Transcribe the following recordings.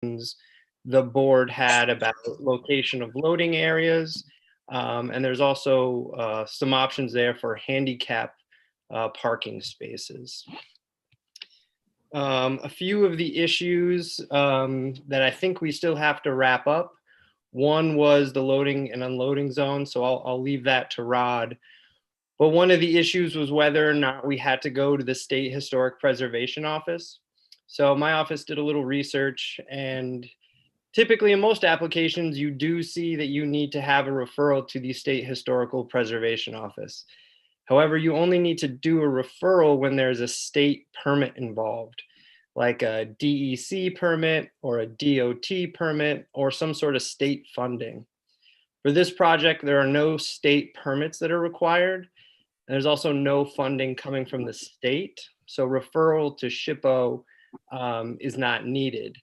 the board had about location of loading areas. And there's also some options there for handicap parking spaces. A few of the issues that I think we still have to wrap up. One was the loading and unloading zone, so I'll leave that to Rod. But one of the issues was whether or not we had to go to the State Historic Preservation Office. So my office did a little research, and typically in most applications, you do see that you need to have a referral to the State Historical Preservation Office. However, you only need to do a referral when there's a state permit involved, like a DEC permit or a DOT permit or some sort of state funding. For this project, there are no state permits that are required. And there's also no funding coming from the state. So referral to SHPO is not needed.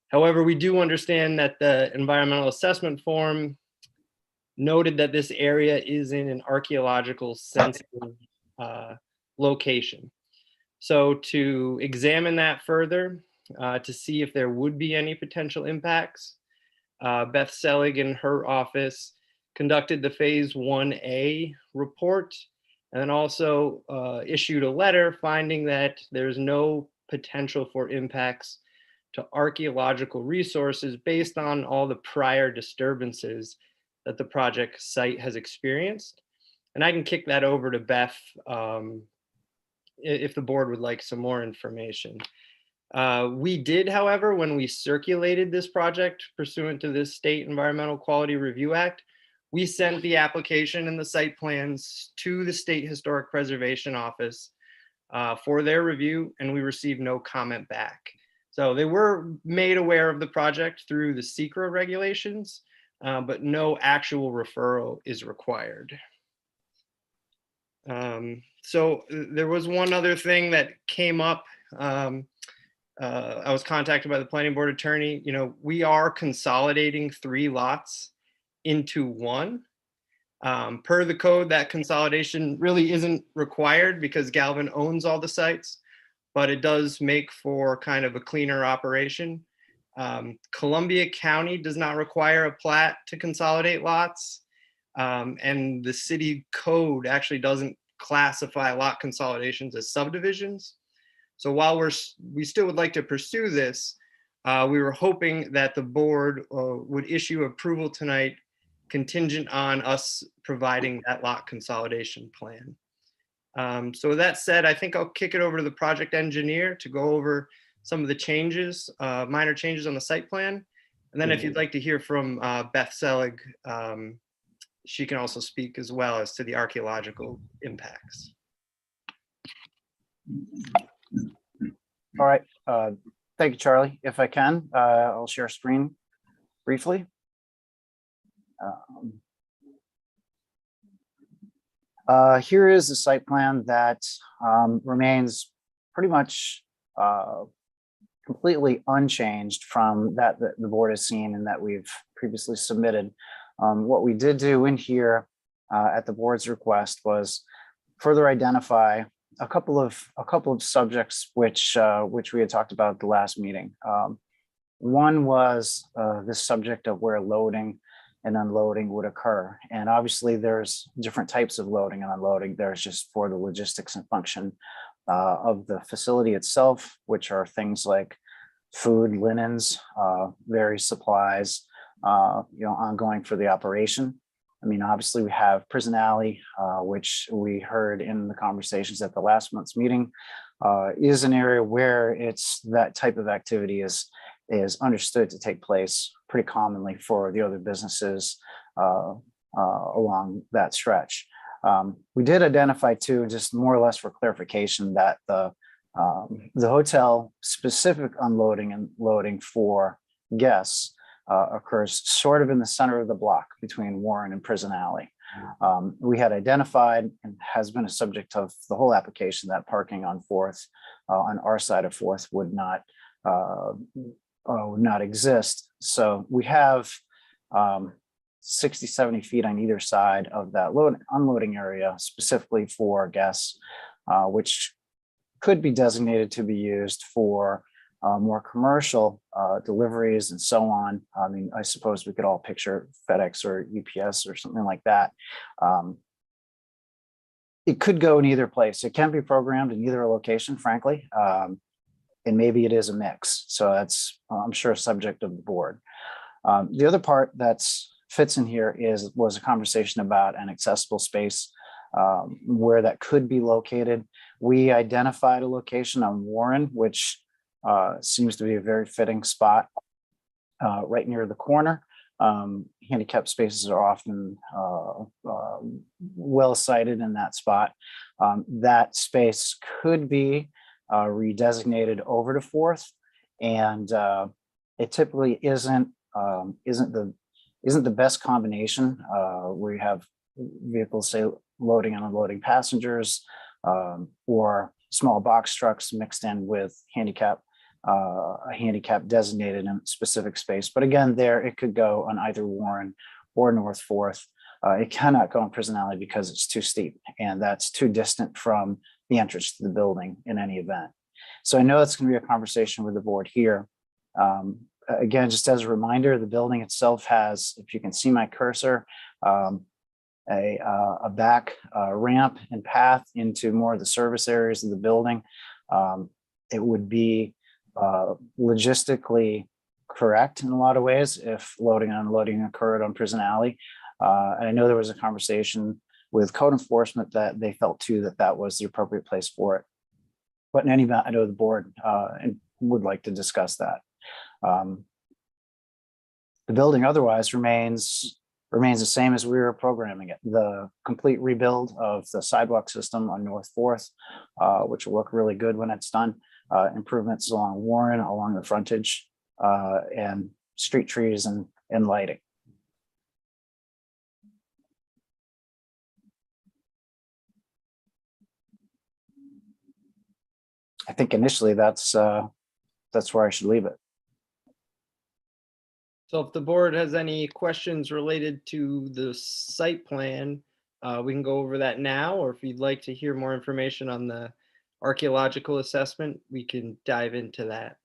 However, we do understand that the environmental assessment form noted that this area is in an archaeological sensitive location. So to examine that further, to see if there would be any potential impacts, Beth Selig in her office conducted the phase 1A report, and then also issued a letter finding that there's no potential for impacts to archaeological resources based on all the prior disturbances that the project site has experienced. And I can kick that over to Beth if the board would like some more information. We did, however, when we circulated this project pursuant to this State Environmental Quality Review Act, we sent the application and the site plans to the State Historic Preservation Office for their review, and we received no comment back. So they were made aware of the project through the SECRA regulations, but no actual referral is required. So there was one other thing that came up. I was contacted by the planning board attorney. You know, we are consolidating 3 lots into 1. Per the code, that consolidation really isn't required because Galvin owns all the sites, but it does make for kind of a cleaner operation. Columbia County does not require a plat to consolidate lots. And the city code actually doesn't classify lot consolidations as subdivisions. So while we still would like to pursue this, we were hoping that the board would issue approval tonight contingent on us providing that lot consolidation plan. So with that said, I think I'll kick it over to the project engineer to go over some of the changes, minor changes on the site plan. And then if you'd like to hear from Beth Selig, she can also speak as well as to the archaeological impacts. All right, thank you, Charlie. If I can, I'll share screen briefly. Here is the site plan that remains pretty much completely unchanged from that the board has seen and that we've previously submitted. What we did do in here at the board's request was further identify a couple of subjects which we had talked about at the last meeting. One was the subject of where loading and unloading would occur. And obviously there's different types of loading and unloading. There's just for the logistics and function of the facility itself, which are things like food, linens, various supplies, ongoing for the operation. I mean, obviously we have Prison Alley, which we heard in the conversations at the last month's meeting, is an area where that type of activity is understood to take place pretty commonly for the other businesses along that stretch. We did identify too, just more or less for clarification, that the hotel specific unloading and loading for guests occurs sort of in the center of the block between Warren and Prison Alley. We had identified and has been a subject of the whole application that parking on 4th, on our side of 4th, would not exist. So we have 60, 70 feet on either side of that unloading area specifically for guests, which could be designated to be used for more commercial deliveries and so on. I mean, I suppose we could all picture FedEx or UPS or something like that. It could go in either place. It can be programmed in either location, frankly, and maybe it is a mix. So that's, I'm sure, a subject of the board. The other part that's fits in here was a conversation about an accessible space where that could be located. We identified a location on Warren, which seems to be a very fitting spot right near the corner. Handicap spaces are often well sited in that spot. That space could be redesignated over to Fourth, and it typically isn't the best combination where you have vehicles, say, loading and unloading passengers, or small box trucks mixed in with a handicap designated in a specific space. But again, there it could go on either Warren or North Fourth. It cannot go on Prison Alley because it's too steep and that's too distant from the entrance to the building in any event. So I know that's going to be a conversation with the board here. Again, just as a reminder, the building itself has, if you can see my cursor, a back ramp and path into more of the service areas of the building. It would be logistically correct in a lot of ways if loading and unloading occurred on Prison Alley. And I know there was a conversation with code enforcement that they felt too that was the appropriate place for it. But in any event, I know the board would like to discuss that. The building otherwise remains the same as we were programming it. The complete rebuild of the sidewalk system on North Fourth, which will look really good when it's done. Improvements along Warren, along the frontage, and street trees and lighting. I think initially that's where I should leave it. So if the board has any questions related to the site plan, we can go over that now, or if you'd like to hear more information on the archaeological assessment, we can dive into that.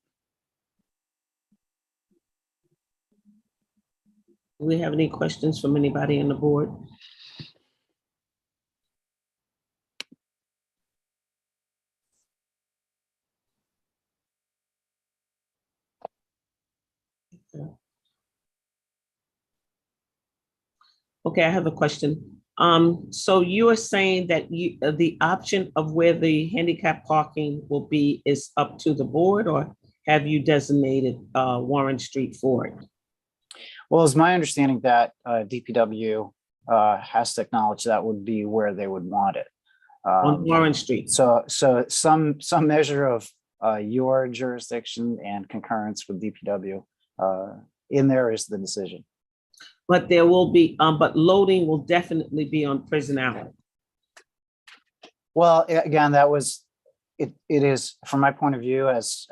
Do we have any questions from anybody on the board? Okay, I have a question. So you are saying that the option of where the handicap parking will be is up to the board, or have you designated Warren Street for it? Well, it's my understanding that DPW has to acknowledge that would be where they would want it. On Warren Street. So some measure of your jurisdiction and concurrence with DPW in there is the decision. But there will be, but loading will definitely be on Prison Alley. Well, again, that was, it is, from my point of view as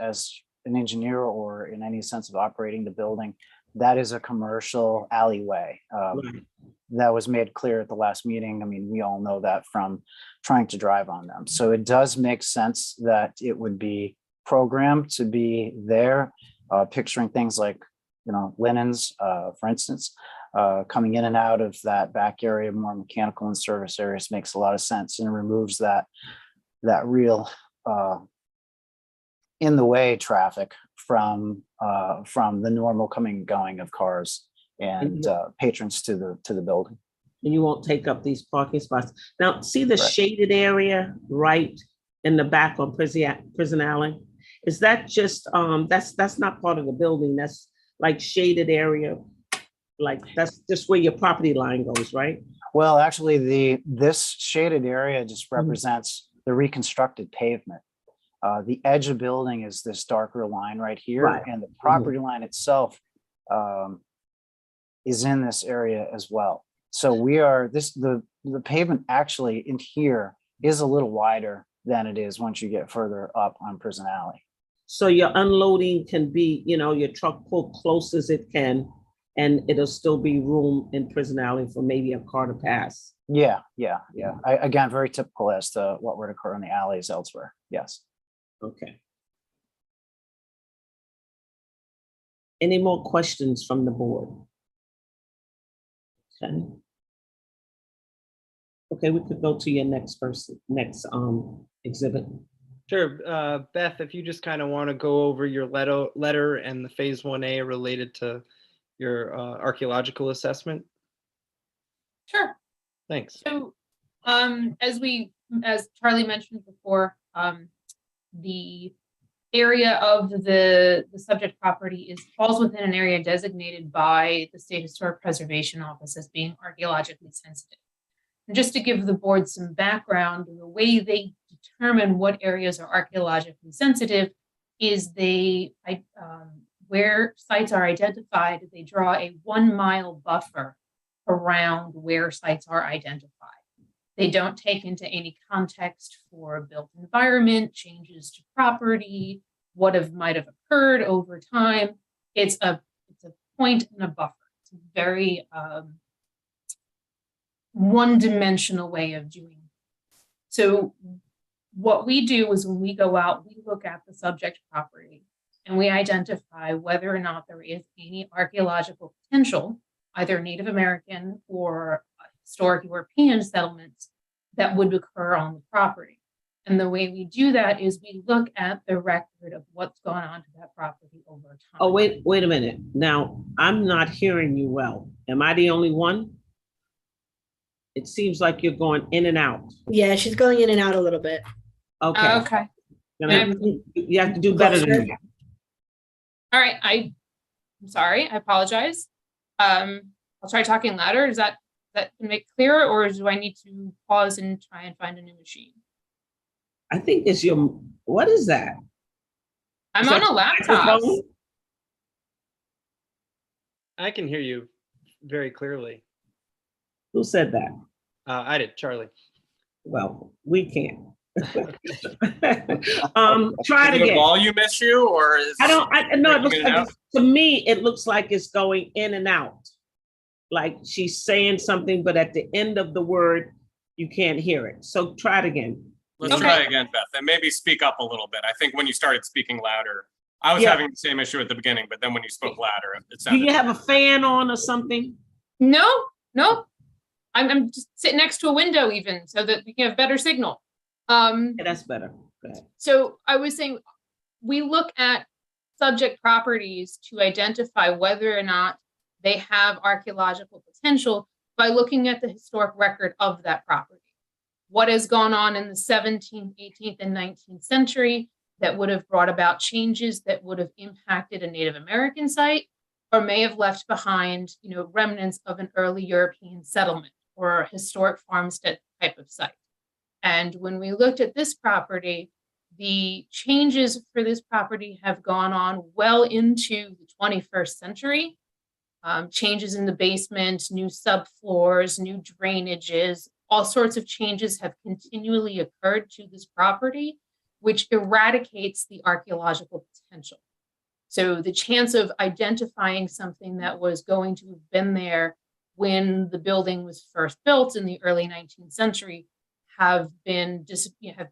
an engineer or in any sense of operating the building, that is a commercial alleyway. Right. That was made clear at the last meeting. I mean, we all know that from trying to drive on them. So it does make sense that it would be programmed to be there, picturing things like, linens, for instance, coming in and out of that back area, more mechanical and service areas makes a lot of sense and removes that real in the way traffic from the normal coming and going of cars and patrons to the building. And you won't take up these parking spots. Now, see the Right. shaded area right in the back on Prison Alley? Is that just, that's not part of the building, that's like shaded area? Like that's just where your property line goes, right? Well, actually, this shaded area just represents the reconstructed pavement. The edge of building is this darker line right here, Right. and the property line itself is in this area as well. So we are the pavement actually in here is a little wider than it is once you get further up on Prison Alley. So your unloading can be, your truck pulled close as it can, and it'll still be room in Prison Alley for maybe a car to pass. Yeah. Again, very typical as to what would occur in the alleys elsewhere. Yes. Okay. Any more questions from the board? Okay. Okay, we could go to your next exhibit. Sure. Beth, if you just kind of want to go over your letter and the phase 1A related to your archaeological assessment. Sure. Thanks. So, as Charlie mentioned before, the area of the subject property falls within an area designated by the State Historic Preservation Office as being archaeologically sensitive. And just to give the board some background, the way they determine what areas are archaeologically sensitive is where sites are identified, they draw a 1 mile buffer around where sites are identified. They don't take into any context for built environment, changes to property, what might have occurred over time. It's a point and a buffer. It's a very one-dimensional way of doing it. So what we do is when we go out, we look at the subject property and we identify whether or not there is any archaeological potential, either Native American or historic European settlements that would occur on the property. And the way we do that is we look at the record of what's gone on to that property over time. Oh, wait a minute. Now, I'm not hearing you well. Am I the only one? It seems like you're going in and out. Yeah, she's going in and out a little bit. Okay. Okay. You have to do better than that. All right. I'm sorry. I apologize. I'll try talking louder. Does that make it clearer, or do I need to pause and try and find a new machine? I think it's what is that? I'm on a laptop. I can hear you very clearly. Who said that? I did, Charlie. Well, we can't. Try it Is the again. volume issue, or is I know it looks breaking it like, to me, it looks like it's going in and out. Like she's saying something, but at the end of the word, you can't hear it. So try it again. Let's try again, Beth, and maybe speak up a little bit. I think when you started speaking louder, I was having the same issue at the beginning, but then when you spoke louder, it Do sounded. you have a fan on or something? No. I'm just sitting next to a window even so that we can have better signal. Yeah, that's better. Go ahead. So I was saying, we look at subject properties to identify whether or not they have archaeological potential by looking at the historic record of that property. What has gone on in the 17th, 18th, and 19th century that would have brought about changes that would have impacted a Native American site, or may have left behind, remnants of an early European settlement or a historic farmstead type of site. And when we looked at this property, the changes for this property have gone on well into the 21st century. Changes in the basement, new subfloors, new drainages, all sorts of changes have continually occurred to this property, which eradicates the archaeological potential. So the chance of identifying something that was going to have been there when the building was first built in the early 19th century have been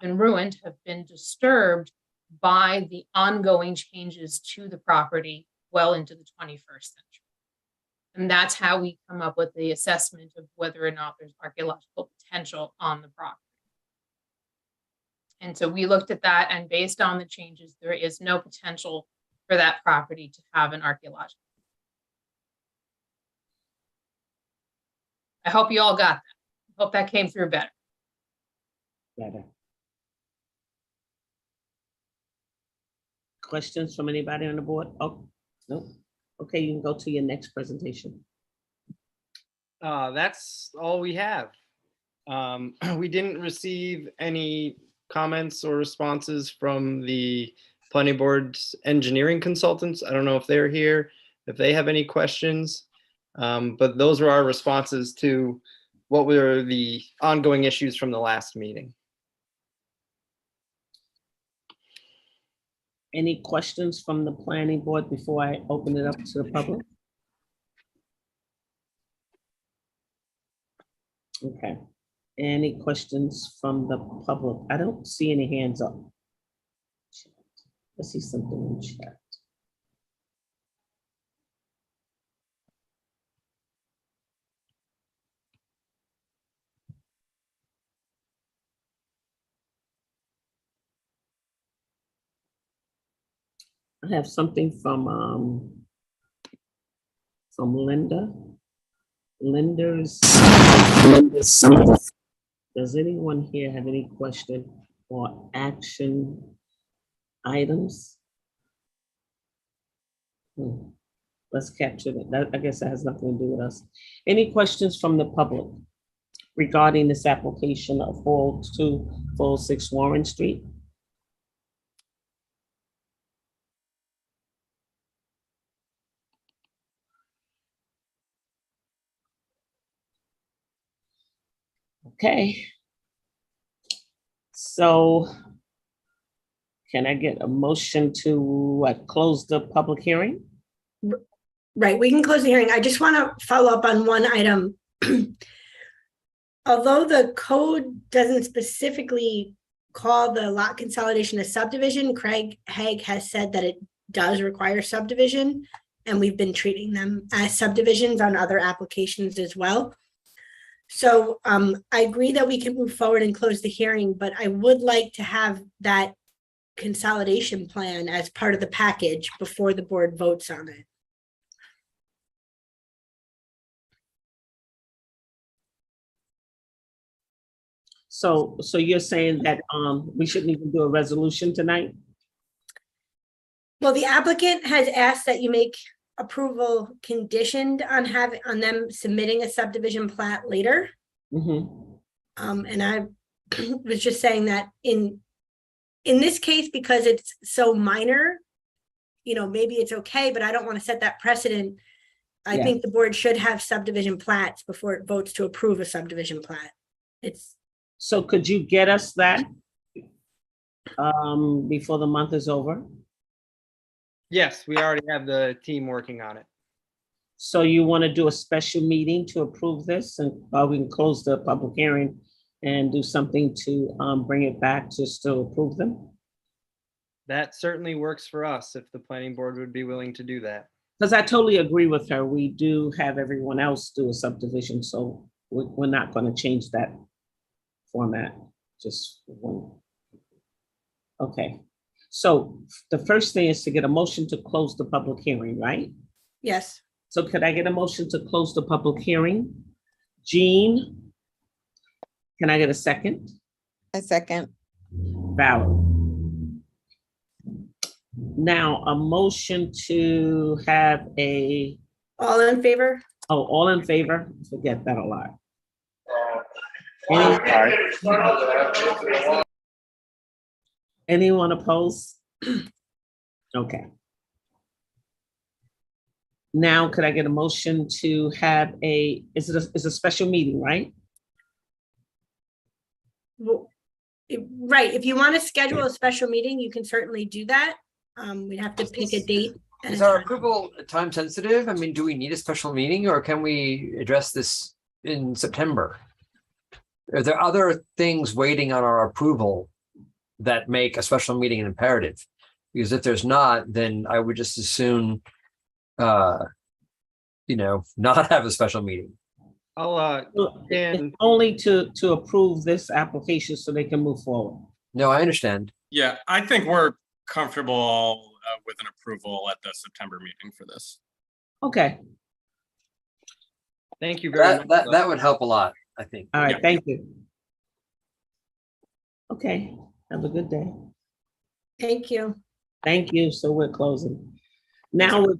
ruined, have been disturbed by the ongoing changes to the property well into the 21st century. And that's how we come up with the assessment of whether or not there's archaeological potential on the property. And so we looked at that, and based on the changes, there is no potential for that property to have an archaeological. I hope you all got that. I hope that came through better. Better. Questions from anybody on the board? Oh, no. Okay, you can go to your next presentation. That's all we have. We didn't receive any comments or responses from the planning board's engineering consultants. I don't know if they're here, if they have any questions, but those were our responses to what were the ongoing issues from the last meeting. Any questions from the planning board before I open it up to the public? Okay. Any questions from the public? I don't see any hands up. Let's see something in chat. I have something from Linda. Linda's. Does anyone here have any question or action items? Let's capture that. I guess that has nothing to do with us. Any questions from the public regarding this application of 402, 406 Warren Street? Okay. So can I get a motion to close the public hearing? Right, we can close the hearing. I just want to follow up on one item. Although the code doesn't specifically call the lot consolidation a subdivision, Craig Haig has said that it does require subdivision, and we've been treating them as subdivisions on other applications as well. So I agree that we can move forward and close the hearing, but I would like to have that consolidation plan as part of the package before the board votes on it. So you're saying that we shouldn't even do a resolution tonight? Well, the applicant has asked that you make approval conditioned on them submitting a subdivision plat later. Mm-hmm. And I was just saying that in this case, because it's so minor, maybe it's okay, but I don't want to set that precedent. I think the board should have subdivision plats before it votes to approve a subdivision plat. So could you get us that before the month is over? Yes, we already have the team working on it. So you want to do a special meeting to approve this, and we can close the public hearing and do something to bring it back just to approve them? That certainly works for us if the planning board would be willing to do that. Because I totally agree with her. We do have everyone else do a subdivision, so we're not going to change that format. Just one. Okay. So the first thing is to get a motion to close the public hearing, right? Yes. So could I get a motion to close the public hearing? Jean, can I get a second? A second. Valerie. Now, a motion to have All in favor? all in favor? Forget that a lot. Anyone opposed? Okay. Now, could I get a motion to have it's a special meeting, right? Well, right. If you want to schedule a special meeting, you can certainly do that. We'd have to pick a date. Is our approval time sensitive? I mean, do we need a special meeting, or can we address this in September? Are there other things waiting on our approval that make a special meeting an imperative? Because if there's not, then I would just as soon, not have a special meeting. It's only to approve this application so they can move forward. No, I understand. Yeah, I think we're comfortable with an approval at the September meeting for this. Okay, Thank you very much. That would help a lot, I think. all right, Yeah. thank you. Okay, have a good day. Thank you. Thank you, so we're closing. Now we're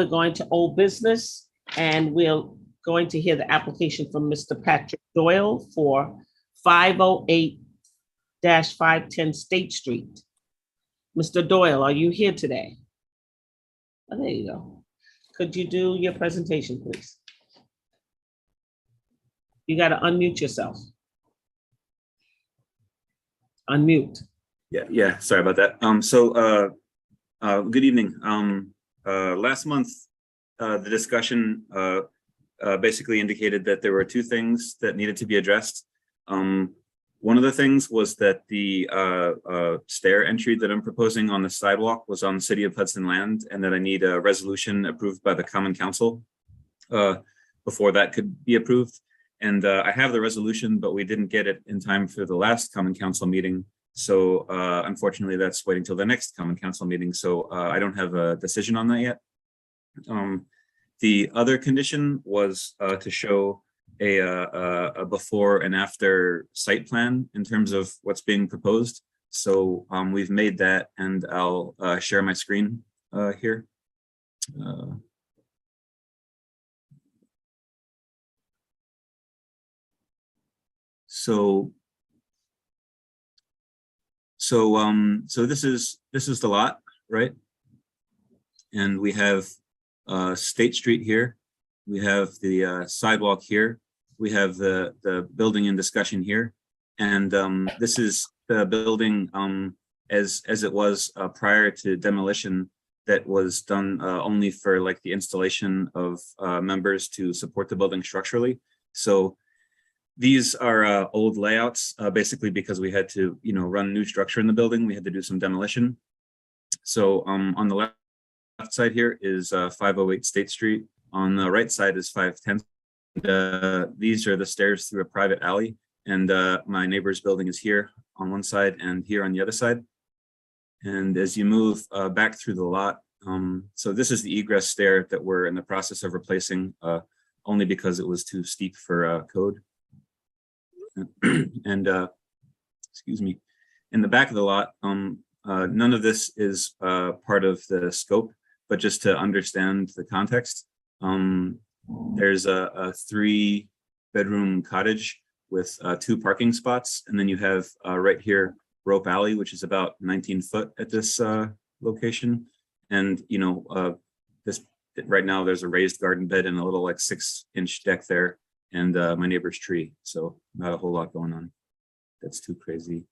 going to old business, and we're going to hear the application from Mr. Patrick Doyle for 508-510 State Street. Mr. Doyle, are you here today? Oh, there you go. Could you do your presentation, please? You got to unmute yourself. Unmute. Yeah. Sorry about that. Good evening. Last month, the discussion basically indicated that there were two things that needed to be addressed. One of the things was that the stair entry that I'm proposing on the sidewalk was on City of Hudson land, and that I need a resolution approved by the Common Council before that could be approved. And I have the resolution, but we didn't get it in time for the last Common Council meeting. So unfortunately, that's waiting till the next common council meeting. So I don't have a decision on that yet. The other condition was to show a before and after site plan in terms of what's being proposed. So we've made that, and I'll share my screen here. So this is the lot, right? And we have State Street here. We have the sidewalk here. We have the building in discussion here. And this is the building as it was prior to demolition, that was done only for like the installation of members to support the building structurally. So these are old layouts, basically because we had to, run new structure in the building. We had to do some demolition. So on the left side here is 508 State Street. On the right side is 510. These are the stairs through a private alley. And my neighbor's building is here on one side and here on the other side. And as you move back through the lot, so this is the egress stair that we're in the process of replacing, only because it was too steep for code. And excuse me, in the back of the lot, none of this is part of the scope, but just to understand the context, there's a 3-bedroom cottage with 2 parking spots, and then you have right here Rope Alley, which is about 19 foot at this location. And this right now there's a raised garden bed and a little like 6-inch deck there, and my neighbor's tree. So not a whole lot going on. That's too crazy.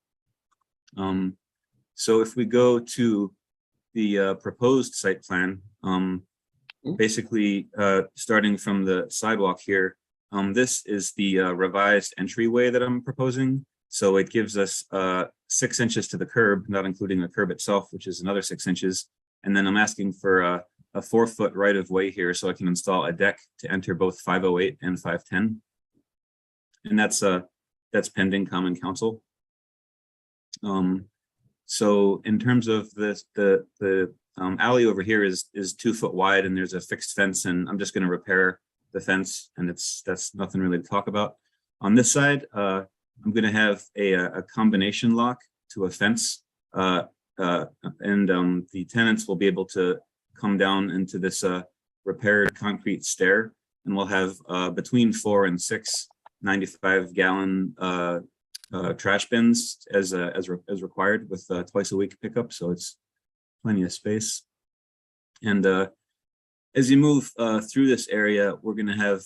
So if we go to the proposed site plan, basically starting from the sidewalk here, this is the revised entryway that I'm proposing. So it gives us 6 inches to the curb, not including the curb itself, which is another 6 inches. And then I'm asking for a 4-foot right of way here so I can install a deck to enter both 508 and 510. And that's pending common council. So in terms of this, the alley over here is 2 foot wide, and there's a fixed fence, and I'm just going to repair the fence, and that's nothing really to talk about. On this side, I'm going to have a combination lock to a fence, and the tenants will be able to come down into this repaired concrete stair, and we'll have between 4 and 6 95-gallon trash bins as required, with twice a week pickup, so it's plenty of space. And as you move through this area, we're going to have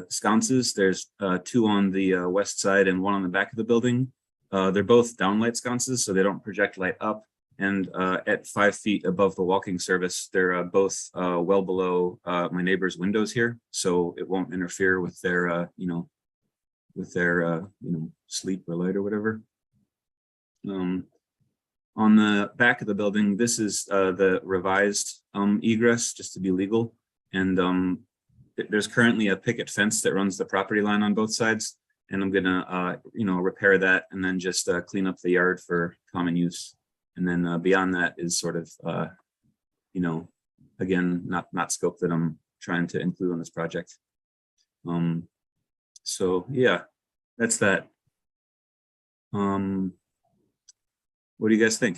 sconces. There's 2 on the west side and 1 on the back of the building. They're both downlight sconces, so they don't project light up. And at 5 feet above the walking surface, they're both well below my neighbor's windows here, so it won't interfere with their, sleep or light or whatever. On the back of the building, this is the revised egress, just to be legal. And there's currently a picket fence that runs the property line on both sides. And I'm gonna, repair that and then just clean up the yard for common use. And then beyond that is sort of, again, not scope that I'm trying to include on this project. So yeah, that's that. What do you guys think?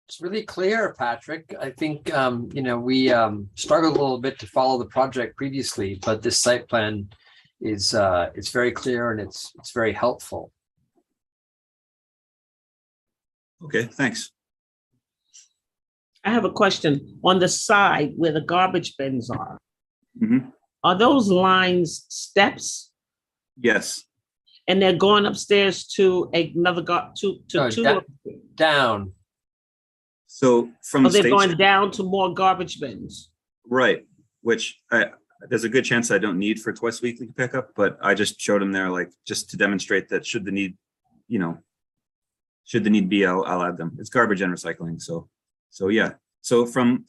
It's really clear, Patrick. I think, we struggled a little bit to follow the project previously, but this site plan is it's very clear and it's very helpful. Okay, thanks. I have a question. On the side where the garbage bins are, Mhm. are those lines steps? Yes. And they're going upstairs to another No, down. So from they're State going Street, down to more garbage bins. right, which there's a good chance I don't need for twice weekly pickup, but I just showed them there, like, just to demonstrate that should the need be, I'll add them. It's garbage and recycling. So yeah. So from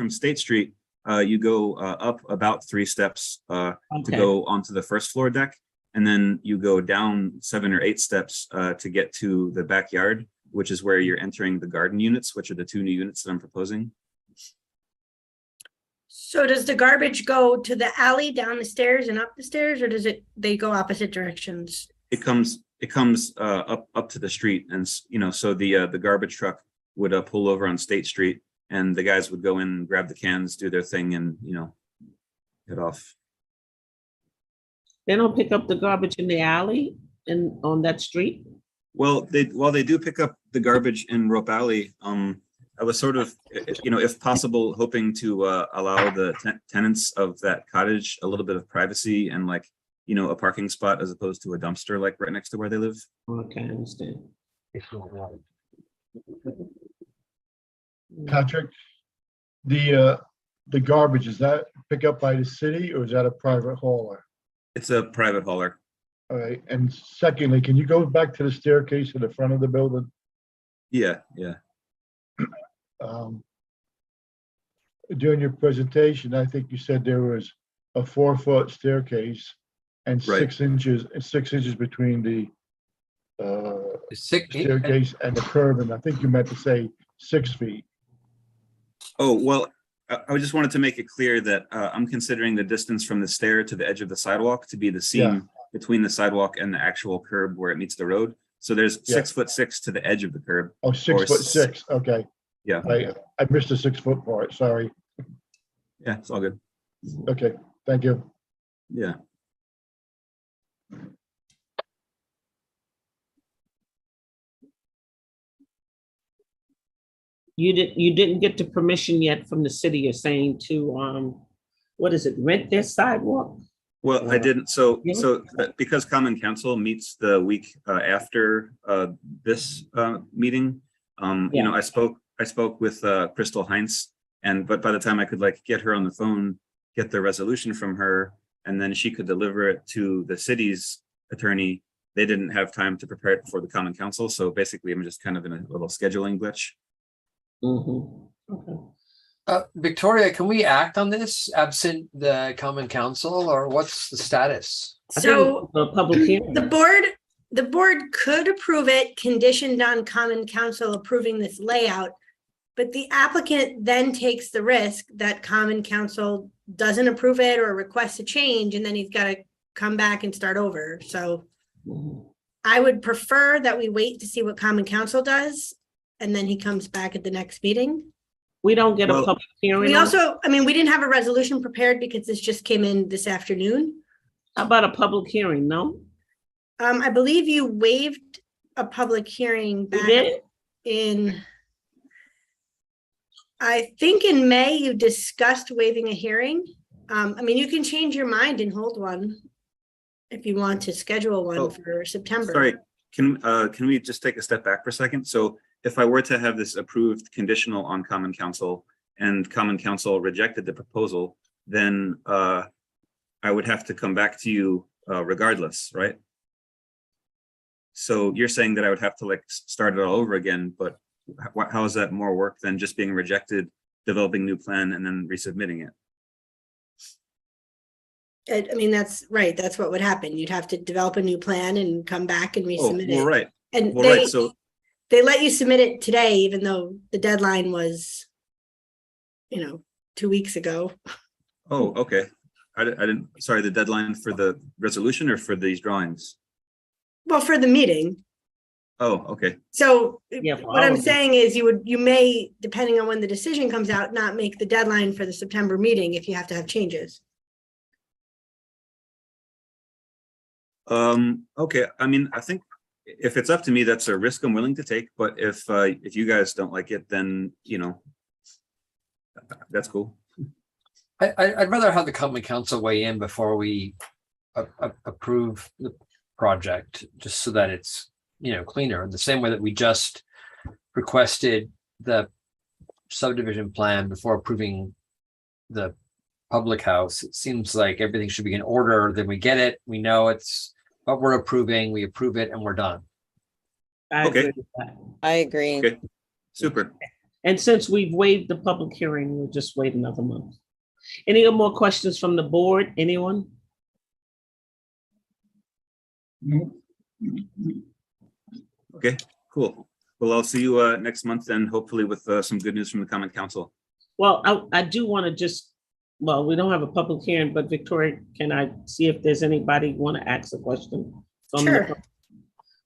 State Street, you go up about 3 steps to Okay. go onto the first floor deck. and then you go down 7 or 8 steps to get to the backyard, which is where you're entering the garden units, which are the 2 new units that I'm proposing. So does the garbage go to the alley, down the stairs and up the stairs, or does they go opposite directions? It comes up to the street, and so the garbage truck would pull over on State Street, and the guys would go in, grab the cans, do their thing, and head off. They don't pick up the garbage in the alley and on that street? Well, they do pick up the garbage in Rope Alley. I was sort of, if possible, hoping to allow the tenants of that cottage a little bit of privacy and a parking spot as opposed to a dumpster like right next to where they live. Okay, I understand. Patrick, the garbage, is that picked up by the city or is that a private hauler? It's a private hauler. All right, and secondly, can you go back to the staircase in the front of the building? Yeah. During your presentation, I think you said there was a 4-foot staircase and Right. 6 inches between the Sick. staircase and the curb, and I think you meant to say 6 feet. Oh, well, I just wanted to make it clear that I'm considering the distance from the stair to the edge of the sidewalk to be the seam between the sidewalk and the actual curb where it meets the road. So there's 6'6" to the edge of the curb. Oh, 6'6", okay. Yeah. I missed the 6 foot part, sorry. Yeah, it's all good. Okay, thank you. Yeah. You didn't get the permission yet from the city, you're saying, to what is it, rent their sidewalk? Well, I didn't. So Yeah. because Common Council meets the week after this meeting, I spoke with Crystal Heinz, but by the time I could get her on the phone, get the resolution from her, and then she could deliver it to the city's attorney, they didn't have time to prepare it before the Common Council. So basically, I'm just kind of in a little scheduling glitch. Okay. Victoria, can we act on this absent the Common Council, or what's the status? So A public hearing. the board could approve it conditioned on Common Council approving this layout. But the applicant then takes the risk that Common Council doesn't approve it or requests a change, and then he's got to come back and start over. So I would prefer that we wait to see what Common Council does, and then he comes back at the next meeting. We don't get a Well, public hearing. We on- also, we didn't have a resolution prepared because this just came in this afternoon. How about a public hearing? No? I believe you waived a public hearing We back did? in, I think in May you discussed waiving a hearing. You can change your mind and hold one if you want to schedule one Oh, for September. Sorry, can we just take a step back for a second? So if I were to have this approved conditional on Common Council and Common Council rejected the proposal, then I would have to come back to you regardless, right? So you're saying that I would have to start it all over again, but how is that more work than just being rejected, developing new plan and then resubmitting it? That's right. That's what would happen. You'd have to develop a new plan and come back and Oh, resubmit well, it. right. And Well, right. So they let you submit it today, even though the deadline was, 2 weeks ago. oh, okay. I didn't, sorry, the deadline for the resolution or for these drawings? Well, for the meeting. Oh, okay. So Yeah, for what all I'm of it. saying is you may, depending on when the decision comes out, not make the deadline for the September meeting if you have to have changes. Okay. I think if it's up to me, that's a risk I'm willing to take, but if you guys don't like it, then, that's cool. I'd rather have the Common Council weigh in before we approve the project, just so that it's, cleaner, in the same way that we just requested the subdivision plan before approving the public house. It seems like everything should be in order, then we get it, we know it's what we're approving, we approve it, and we're done. I Okay. agree with that. I agree. Okay. Super. And since we've waived the public hearing, we'll just wait another month. Any more questions from the board? Anyone? Okay, cool. Well, I'll see you next month then, hopefully with some good news from the Common Council. Well, I do want to just, well, we don't have a public hearing, but Victoria, can I see if there's anybody want to ask a question? from the Sure. pub-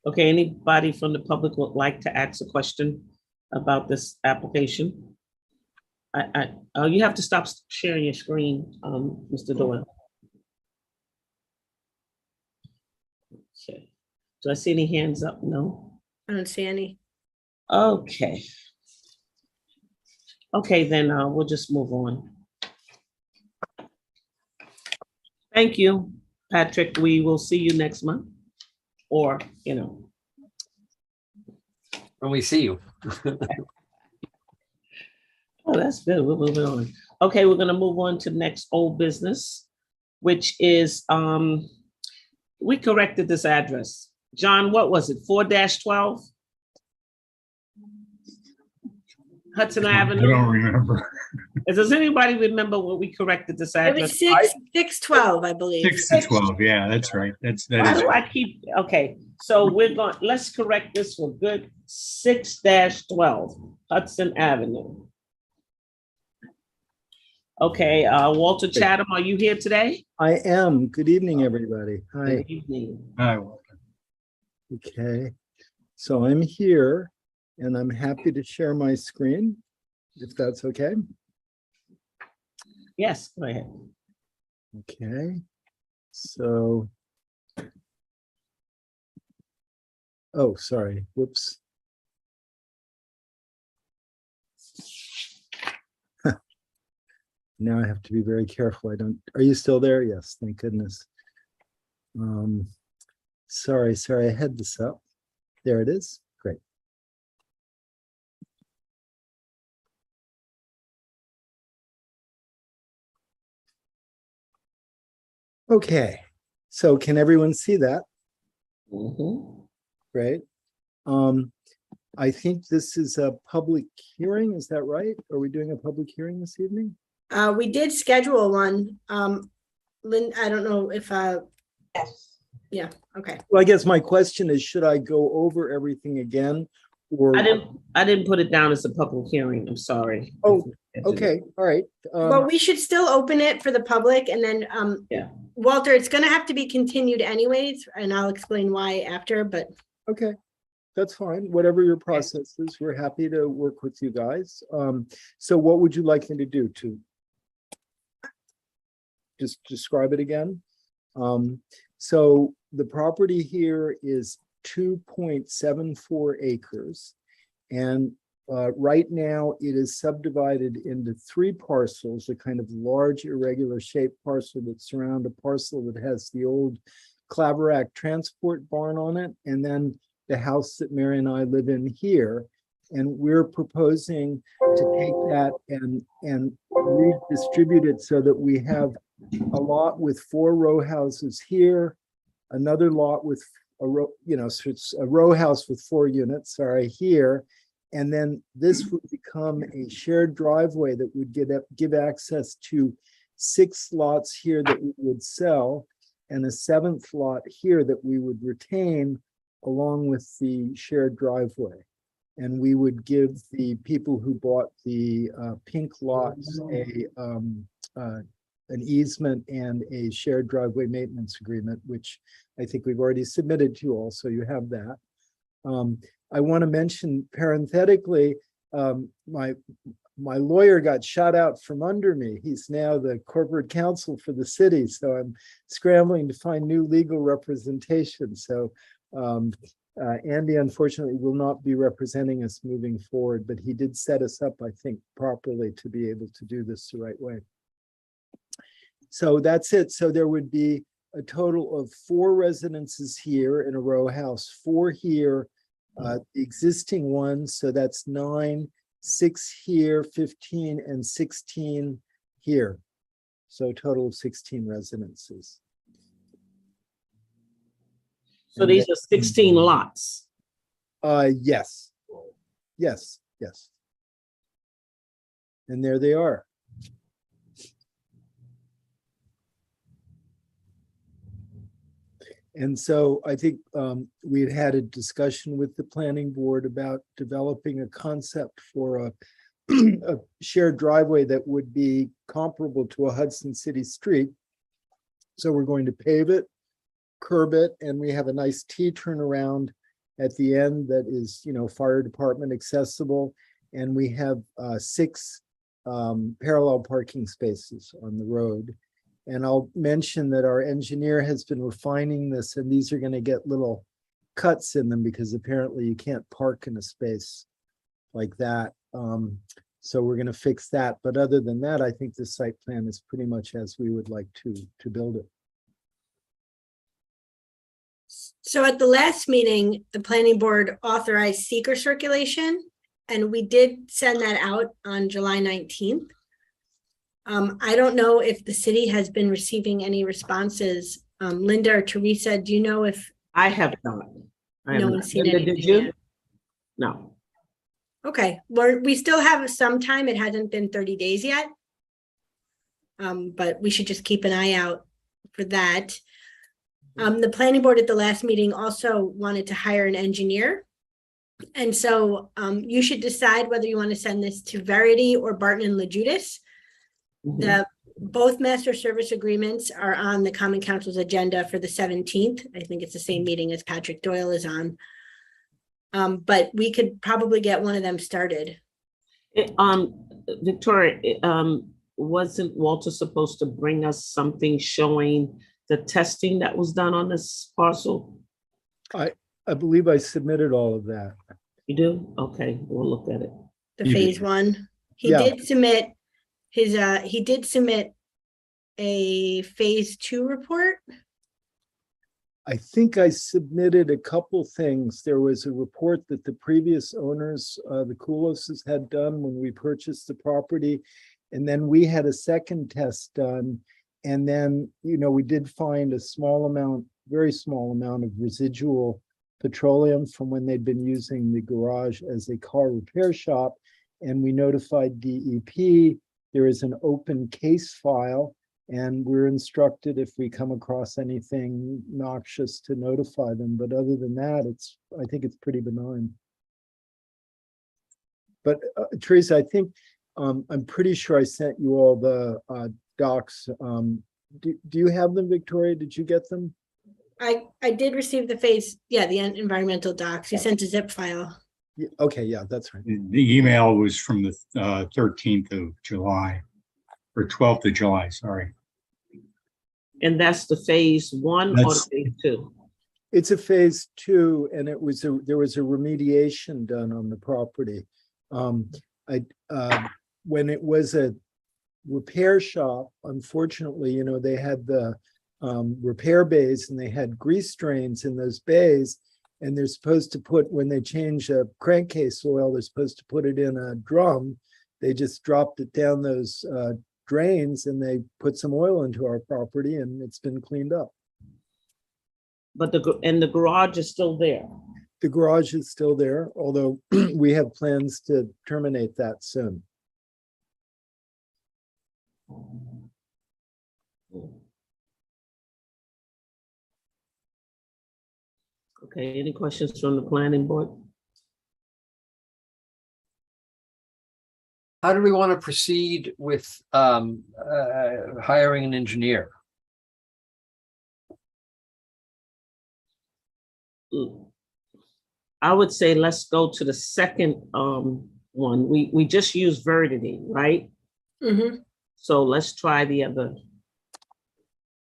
Okay, anybody from the public would like to ask a question about this application? You have to stop sharing your screen, Mr. Doyle. Okay. Do I see any hands up? No? I don't see any. Okay. Okay, then we'll just move on. Thank you, Patrick. We will see you next month. Or, When we see you. oh, that's good. We're moving on. Okay, we're gonna move on to next old business, which is, we corrected this address. John, what was it? 4-12? Hudson I Avenue? don't remember. Does anybody remember what we corrected this It address? was 612, I believe. 6 to 12, yeah, that's right. That Why is. do I keep, okay, so let's correct this for good. 6-12 Hudson Avenue. Okay, Walter Chatham, are you here today? I am. Good evening, everybody. Hi. Good evening. Hi. Okay. So I'm here and I'm happy to share my screen, if that's okay. Yes, go ahead. Okay. So. Oh, sorry. Whoops. Now I have to be very careful. Are you still there? Yes, thank goodness. Sorry, I had this up. There it is. Great. Okay, so can everyone see that? Mhm. Great. I think this is a public hearing, is that right? Are we doing a public hearing this evening? We did schedule one. Lynn, I don't know if, Yes. yeah, okay. Well, I guess my question is, should I go over everything again? Or, I didn't put it down as a public hearing, I'm sorry. Oh, okay, all right. Well, we should still open it for the public and then, Yeah. Walter, it's gonna have to be continued anyways, and I'll explain why after, but Okay, that's fine. Whatever your process is, we're happy to work with you guys. So what would you like me to do to just describe it again? So the property here is 2.74 acres. And right now it is subdivided into 3 parcels, a kind of large irregular shaped parcel that surround a parcel that has the old Claverack transport barn on it, and then the house that Mary and I live in here. And we're proposing to take that and redistribute it so that we have a lot with 4 row houses here, another lot with a row, so it's a row house with 4 units, sorry, here. And then this would become a shared driveway that would give access to 6 lots here that we would sell, and a 7th lot here that we would retain along with the shared driveway. And we would give the people who bought the pink lots an easement and a shared driveway maintenance agreement, which I think we've already submitted to you all, so you have that. I want to mention parenthetically, my lawyer got shot out from under me. He's now the corporate counsel for the city, so I'm scrambling to find new legal representation. So Andy, unfortunately, will not be representing us moving forward, but he did set us up, I think, properly to be able to do this the right way. So that's it. So there would be a total of 4 residences here in a row house, 4 here, the existing ones. So that's 9, 6 here, 15, and 16 here. So a total of 16 residences. So these are 16 lots. Yes. Yes. And there they are. And so I think we had had a discussion with the planning board about developing a concept for a shared driveway that would be comparable to a Hudson City street. So we're going to pave it, curb it, and we have a nice T turnaround at the end that is, fire department accessible. And we have 6 parallel parking spaces on the road. And I'll mention that our engineer has been refining this, and these are going to get little cuts in them because apparently you can't park in a space like that. So we're going to fix that. But other than that, I think the site plan is pretty much as we would like to build it. So at the last meeting, the planning board authorized seeker circulation, and we did send that out on July 19th. I don't know if the city has been receiving any responses. Linda or Teresa, do you know if I have not. no one's seen Linda, anything did you? yet? No. Okay, well, we still have some time. It hasn't been 30 days yet. But we should just keep an eye out for that. The planning board at the last meeting also wanted to hire an engineer. And so you should decide whether you want to send this to Verity or Barton and LaJudas. Both master service agreements are on the Common Council's agenda for the 17th. I think it's the same meeting as Patrick Doyle is on. But we could probably get one of them started. Victoria, wasn't Walter supposed to bring us something showing the testing that was done on this parcel? I believe I submitted all of that. You do? Okay, we'll look at it. The phase 1. He Yeah. did submit a phase 2 report. I think I submitted a couple things. There was a report that the previous owners, the Kouloses, had done when we purchased the property. And then we had a second test done. And then, we did find a small amount, very small amount of residual petroleum from when they'd been using the garage as a car repair shop. And we notified DEP. There is an open case file, and we're instructed if we come across anything noxious to notify them. But other than that, I think it's pretty benign. But Teresa, I think I'm pretty sure I sent you all the docs. Do you have them, Victoria? Did you get them? I did receive the environmental docs. You sent a zip file. Yeah, okay, yeah, that's right. The email was from the 13th of July, or 12th of July, sorry. And that's the phase 1 or That's- phase 2? It's a phase 2, and there was a remediation done on the property. When it was a repair shop, unfortunately, they had the repair bays, and they had grease drains in those bays. And they're supposed to put, when they change a crankcase oil, they're supposed to put it in a drum. They just dropped it down those drains, and they put some oil into our property, and it's been cleaned up. But the garage is still there. The garage is still there, although we have plans to terminate that soon. Okay, any questions from the planning board? How do we want to proceed with hiring an engineer? I would say let's go to the second one. We just used Verity, right? Mhm. So let's try the other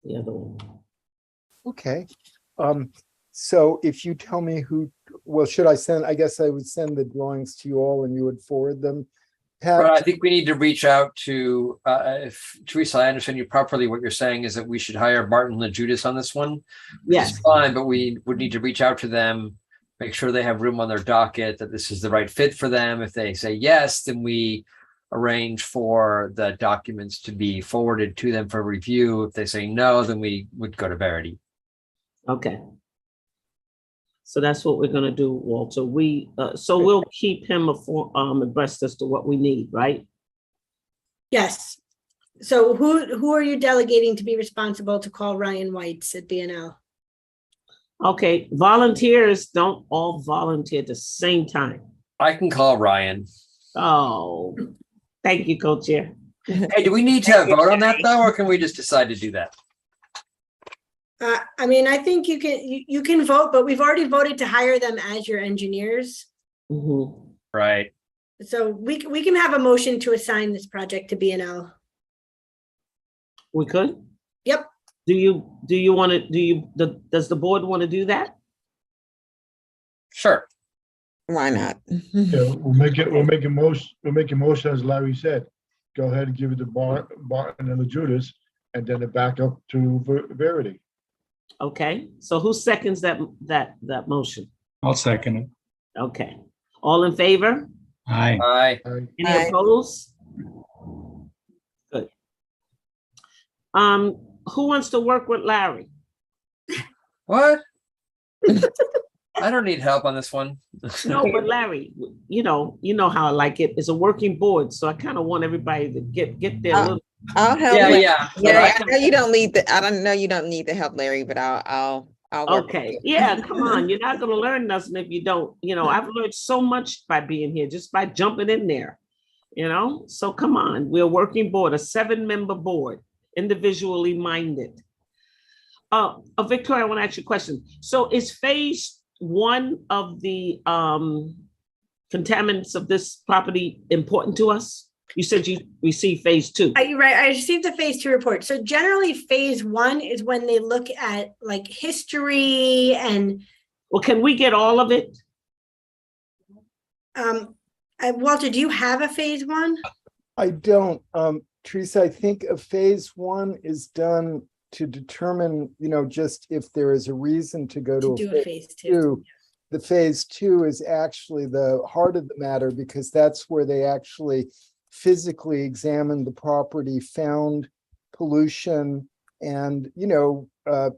one. Okay. So if you tell me should I send, I guess I would send the drawings to you all and you would forward them. Pat? Right, I think we need to reach out to, if Teresa, I understand you properly, what you're saying is that we should hire Barton LaJudas on this one. Which is Yes, fine, but we would need to reach out to them, make sure they have room on their docket, that this is the right fit for them. If they say yes, then we arrange for the documents to be forwarded to them for review. If they say no, then we would go to Verity. okay. So that's what we're gonna do, Walter. So we'll keep him abreast as to what we need, right? Yes. So who are you delegating to be responsible to call Ryan Whites at BNL? Okay, volunteers don't all volunteer at the same time. I can call Ryan. Oh, thank you, co-chair. Hey, do we need to vote on that though, or can we just decide to do that? I mean, I think you can vote, but we've already voted to hire them as your engineers. Mhm. Right. So we can have a motion to assign this project to B&L. We could? Yep. Do you want to, does the board want to do that? Sure. Why not? Yeah, we'll make a motion, as Larry said. Go ahead and give it to Barton and the Judas, and then the backup to Verity. Okay, so who seconds that motion? I'll second it. Okay, all in favor? Aye. Aye. Any Aye. opposed? Good. Who wants to work with Larry? What? I don't need help on this one. No, but Larry, you know how I like it. It's a working board, so I kind of want everybody to get there a little. I'll help. Yeah, Larry. yeah. But Yeah, I I can- know you don't need the. I don't know you don't need the help, Larry, but I'll work with Okay, you. yeah, come on. You're not gonna learn nothing if you don't. I've learned so much by being here, just by jumping in there. So come on, we're a working board, a 7-member board, individually minded. Victoria, I want to ask you a question. So is phase 1 of the contaminants of this property important to us? You said you received phase 2. You're right. I received the phase 2 report. So generally phase 1 is when they look at like history and Well, can we get all of it? Walter, do you have a phase 1? I don't. Teresa, I think a phase 1 is done to determine, just if there is a reason to go To to do a a phase phase 2. 2. The phase 2 is actually the heart of the matter, because that's where they actually physically examined the property, found pollution, and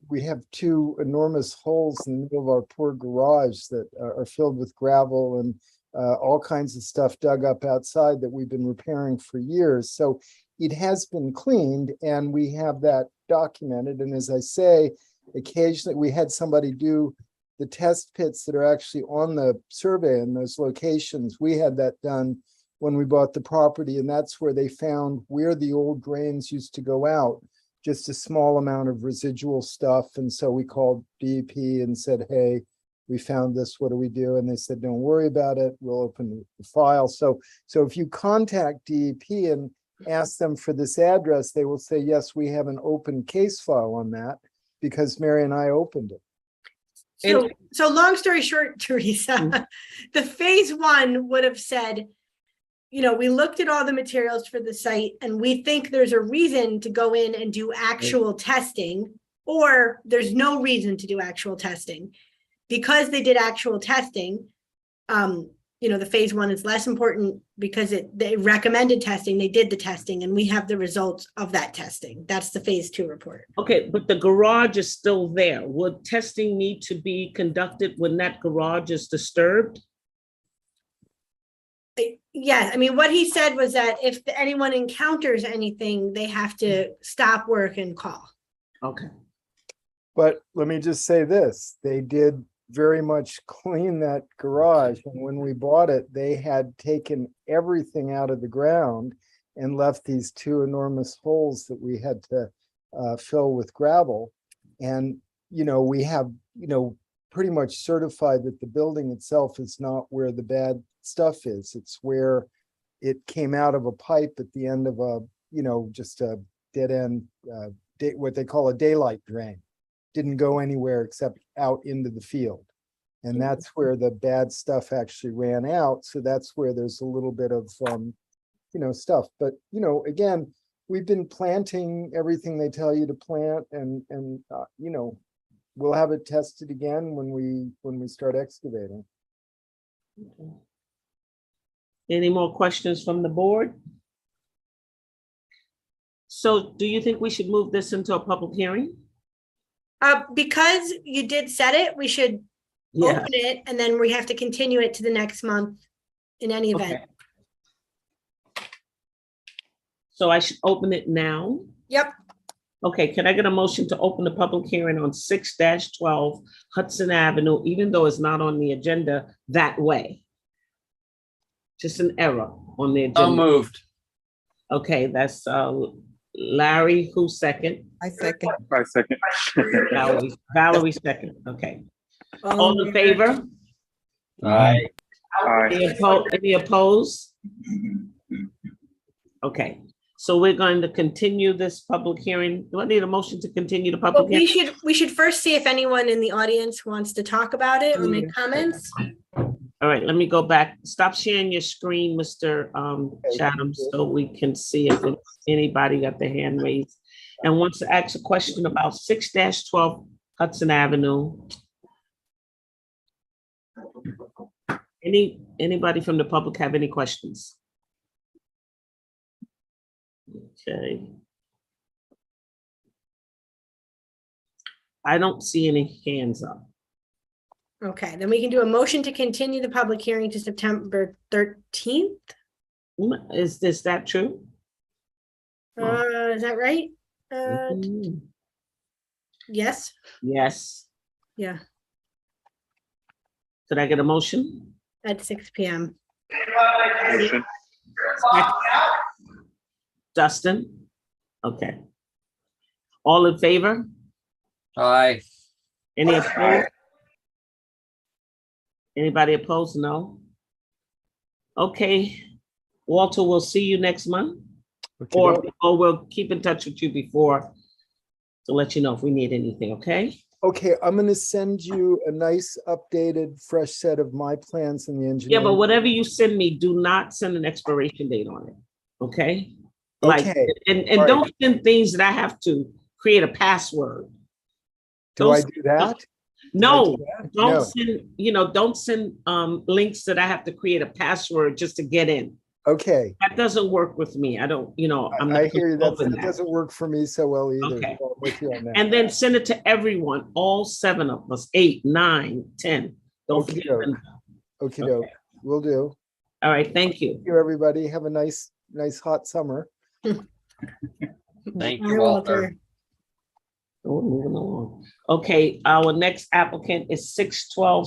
we have 2 enormous holes in the middle of our poor garage that are filled with gravel and all kinds of stuff dug up outside that we've been repairing for years. So it has been cleaned, and we have that documented. And as I say, occasionally we had somebody do the test pits that are actually on the survey in those locations. We had that done when we bought the property, and that's where they found where the old drains used to go out, just a small amount of residual stuff. And so we called DEP and said, hey, we found this, what do we do? And they said, don't worry about it, we'll open the file. So if you contact DEP and ask them for this address, they will say, yes, we have an open case file on that, because Mary and I opened it. So long story short, Teresa, the phase 1 would have said, we looked at all the materials for the site and we think there's a reason to go in and do actual testing, or there's no reason to do actual testing. Because they did actual testing, the phase 1 is less important because they recommended testing, they did the testing, and we have the results of that testing. That's the phase 2 report. Okay, but the garage is still there. Would testing need to be conducted when that garage is disturbed? Yeah, I mean, what he said was that if anyone encounters anything, they have to stop work and call. Okay. But let me just say this, they did very much clean that garage. And when we bought it, they had taken everything out of the ground and left these 2 enormous holes that we had to fill with gravel. And, we have, pretty much certified that the building itself is not where the bad stuff is. It's where it came out of a pipe at the end of a, just a dead end, what they call a daylight drain. Didn't go anywhere except out into the field. And that's where the bad stuff actually ran out. So that's where there's a little bit of, stuff. But, again, we've been planting everything they tell you to plant, and we'll have it tested again when we start excavating. Okay. Any more questions from the board? So do you think we should move this into a public hearing? Because you did set it, we should open it, and then we have to continue it to the next month in any event. Okay. So I should open it now? Yep. Okay, can I get a motion to open the public hearing on 6-12 Hudson Avenue, even though it's not on the agenda that way? Just an error on the So agenda. moved. Okay, that's Larry, who's second? I second. I second. Valerie second, okay. All in favor? Aye. Any opposed? Okay, so we're going to continue this public hearing. Do I need a motion to continue the But public hearing? we should first see if anyone in the audience wants to talk about it or make comments. All right, let me go back. Stop sharing your screen, Mr. Chatham, so we can see if anybody got their hand raised and wants to ask a question about 6-12 Hudson Avenue. Anybody from the public have any questions? Okay. I don't see any hands up. Okay, then we can do a motion to continue the public hearing to September 13th. Is that true? Is that right? Mhm. Yes, Yes. yeah, Could I get a motion? at 6 p.m. Motion. Dustin? Okay. All in favor? Aye. Any opposed? Anybody opposed? No? Okay. Walter, we'll see you next month, or we'll keep in touch with you before to let you know if we need anything, okay? Okay, I'm gonna send you a nice updated, fresh set of my plans and the Yeah, engineering. but whatever you send me, do not send an expiration date on it, okay? Like, Okay, and all right. don't send things that I have to create a password. Do I Don't- do that? No, No. don't send links that I have to create a password just to get in. Okay, That doesn't work with me. I don't, I'm I not hear you. comfortable with That that. doesn't work for me so well either. Okay. So I'm with you on that. And then send it to everyone, all 7 of us, 8, 9, 10. Don't forget. Okey-doke. Linda. Okey doke, will do. All right, thank you. Thank you, everybody. Have a nice hot summer. Thank Bye, you, Walter. Oh, moving along. Okay, our next applicant is 612,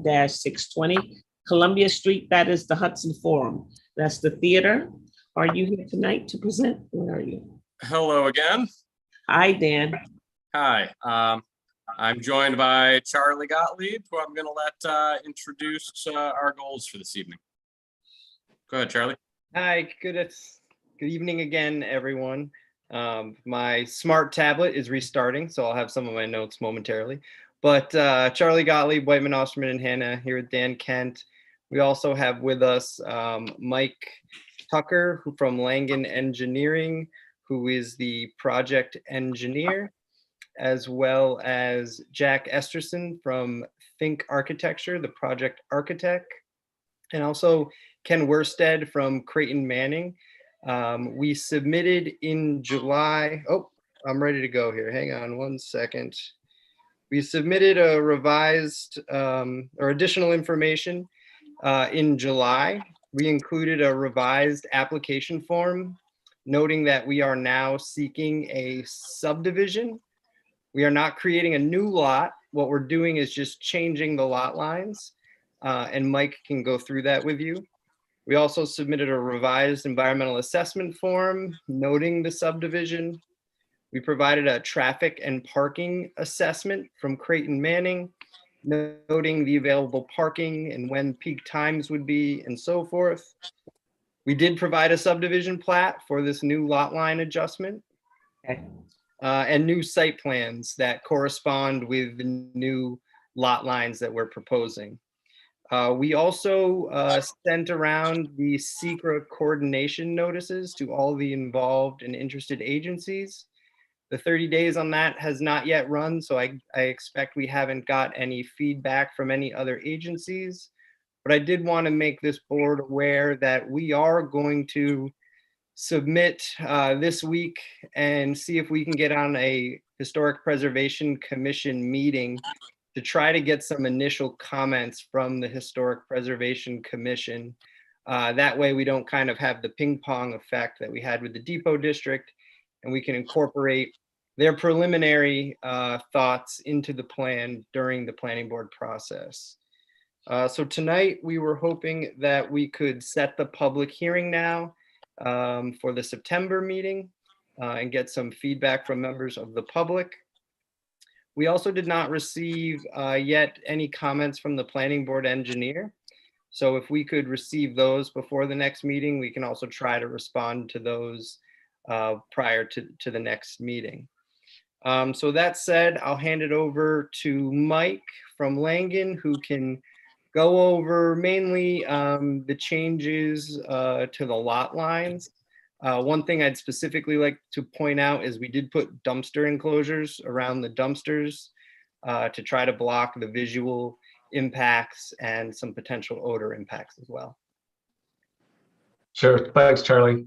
614-620 Columbia Street. That is the Hudson Forum. That's the theater. Are you here tonight to present? Where are you? Hello again. Hi, Dan. Hi. I'm joined by Charlie Gottlieb, who I'm going to let introduce our goals for this evening. Go ahead, Charlie. Hi, good evening again, everyone. My smart tablet is restarting, so I'll have some of my notes momentarily. But Charlie Gottlieb, Whiteman, Osterman, and Hannah here with Dan Kent. We also have with us Mike Tucker from Langen Engineering, who is the project engineer, as well as Jack Esterson from Think Architecture, the project architect, and also Ken Worsted from Creighton Manning. We submitted in July. Oh, I'm ready to go here. Hang on one second. We submitted a revised or additional information in July. We included a revised application form, noting that we are now seeking a subdivision. We are not creating a new lot. What we're doing is just changing the lot lines, and Mike can go through that with you. We also submitted a revised environmental assessment form noting the subdivision. We provided a traffic and parking assessment from Creighton Manning, noting the available parking and when peak times would be and so forth. We did provide a subdivision plat for this new lot line adjustment. Okay. And new site plans that correspond with the new lot lines that we're proposing. We also sent around the secret coordination notices to all the involved and interested agencies. The 30 days on that has not yet run, so I expect we haven't got any feedback from any other agencies. But I did want to make this board aware that we are going to submit this week and see if we can get on a Historic Preservation Commission meeting to try to get some initial comments from the Historic Preservation Commission. That way we don't kind of have the ping pong effect that we had with the Depot District and we can incorporate their preliminary thoughts into the plan during the planning board process. So tonight we were hoping that we could set the public hearing now for the September meeting and get some feedback from members of the public. We also did not receive yet any comments from the planning board engineer. So if we could receive those before the next meeting, we can also try to respond to those prior to the next meeting. So that said, I'll hand it over to Mike from Langen, who can go over mainly the changes to the lot lines. One thing I'd specifically like to point out is we did put dumpster enclosures around the dumpsters to try to block the visual impacts and some potential odor impacts as well. Sure, thanks, Charlie.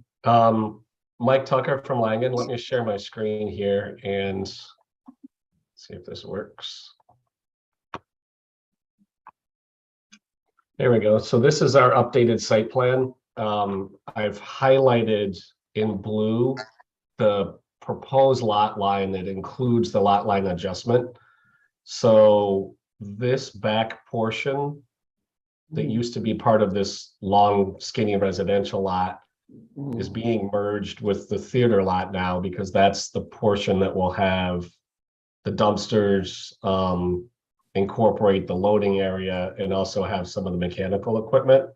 Mike Tucker from Langen. Let me share my screen here and see if this works. There we go. So this is our updated site plan. I've highlighted in blue the proposed lot line that includes the lot line adjustment. So this back portion that used to be part of this long skinny residential lot is being merged with the theater lot now, because that's the portion that will have the dumpsters, incorporate the loading area, and also have some of the mechanical equipment.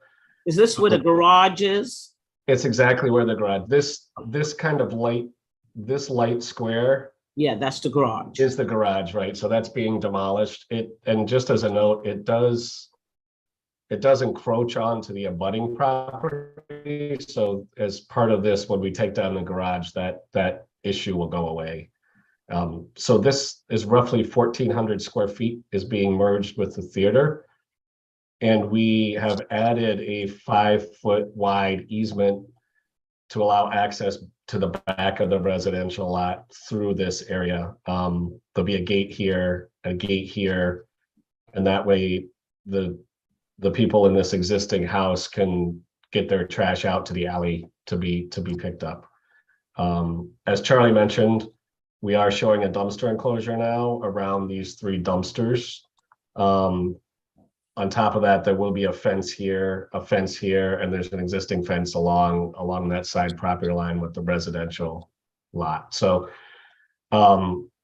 Is this where the garage is? It's exactly where the garage, this kind of light, this light square Yeah, that's the garage. is the garage, right? So that's being demolished. And just as a note, it does encroach onto the abutting property. So as part of this, when we take down the garage, that issue will go away. So this is roughly 1,400 square feet is being merged with the theater. And we have added a 5-foot wide easement to allow access to the back of the residential lot through this area. There'll be a gate here, and that way the people in this existing house can get their trash out to the alley to be picked up. As Charlie mentioned, we are showing a dumpster enclosure now around these 3 dumpsters. On top of that, there will be a fence here, and there's an existing fence along that side property line with the residential lot. So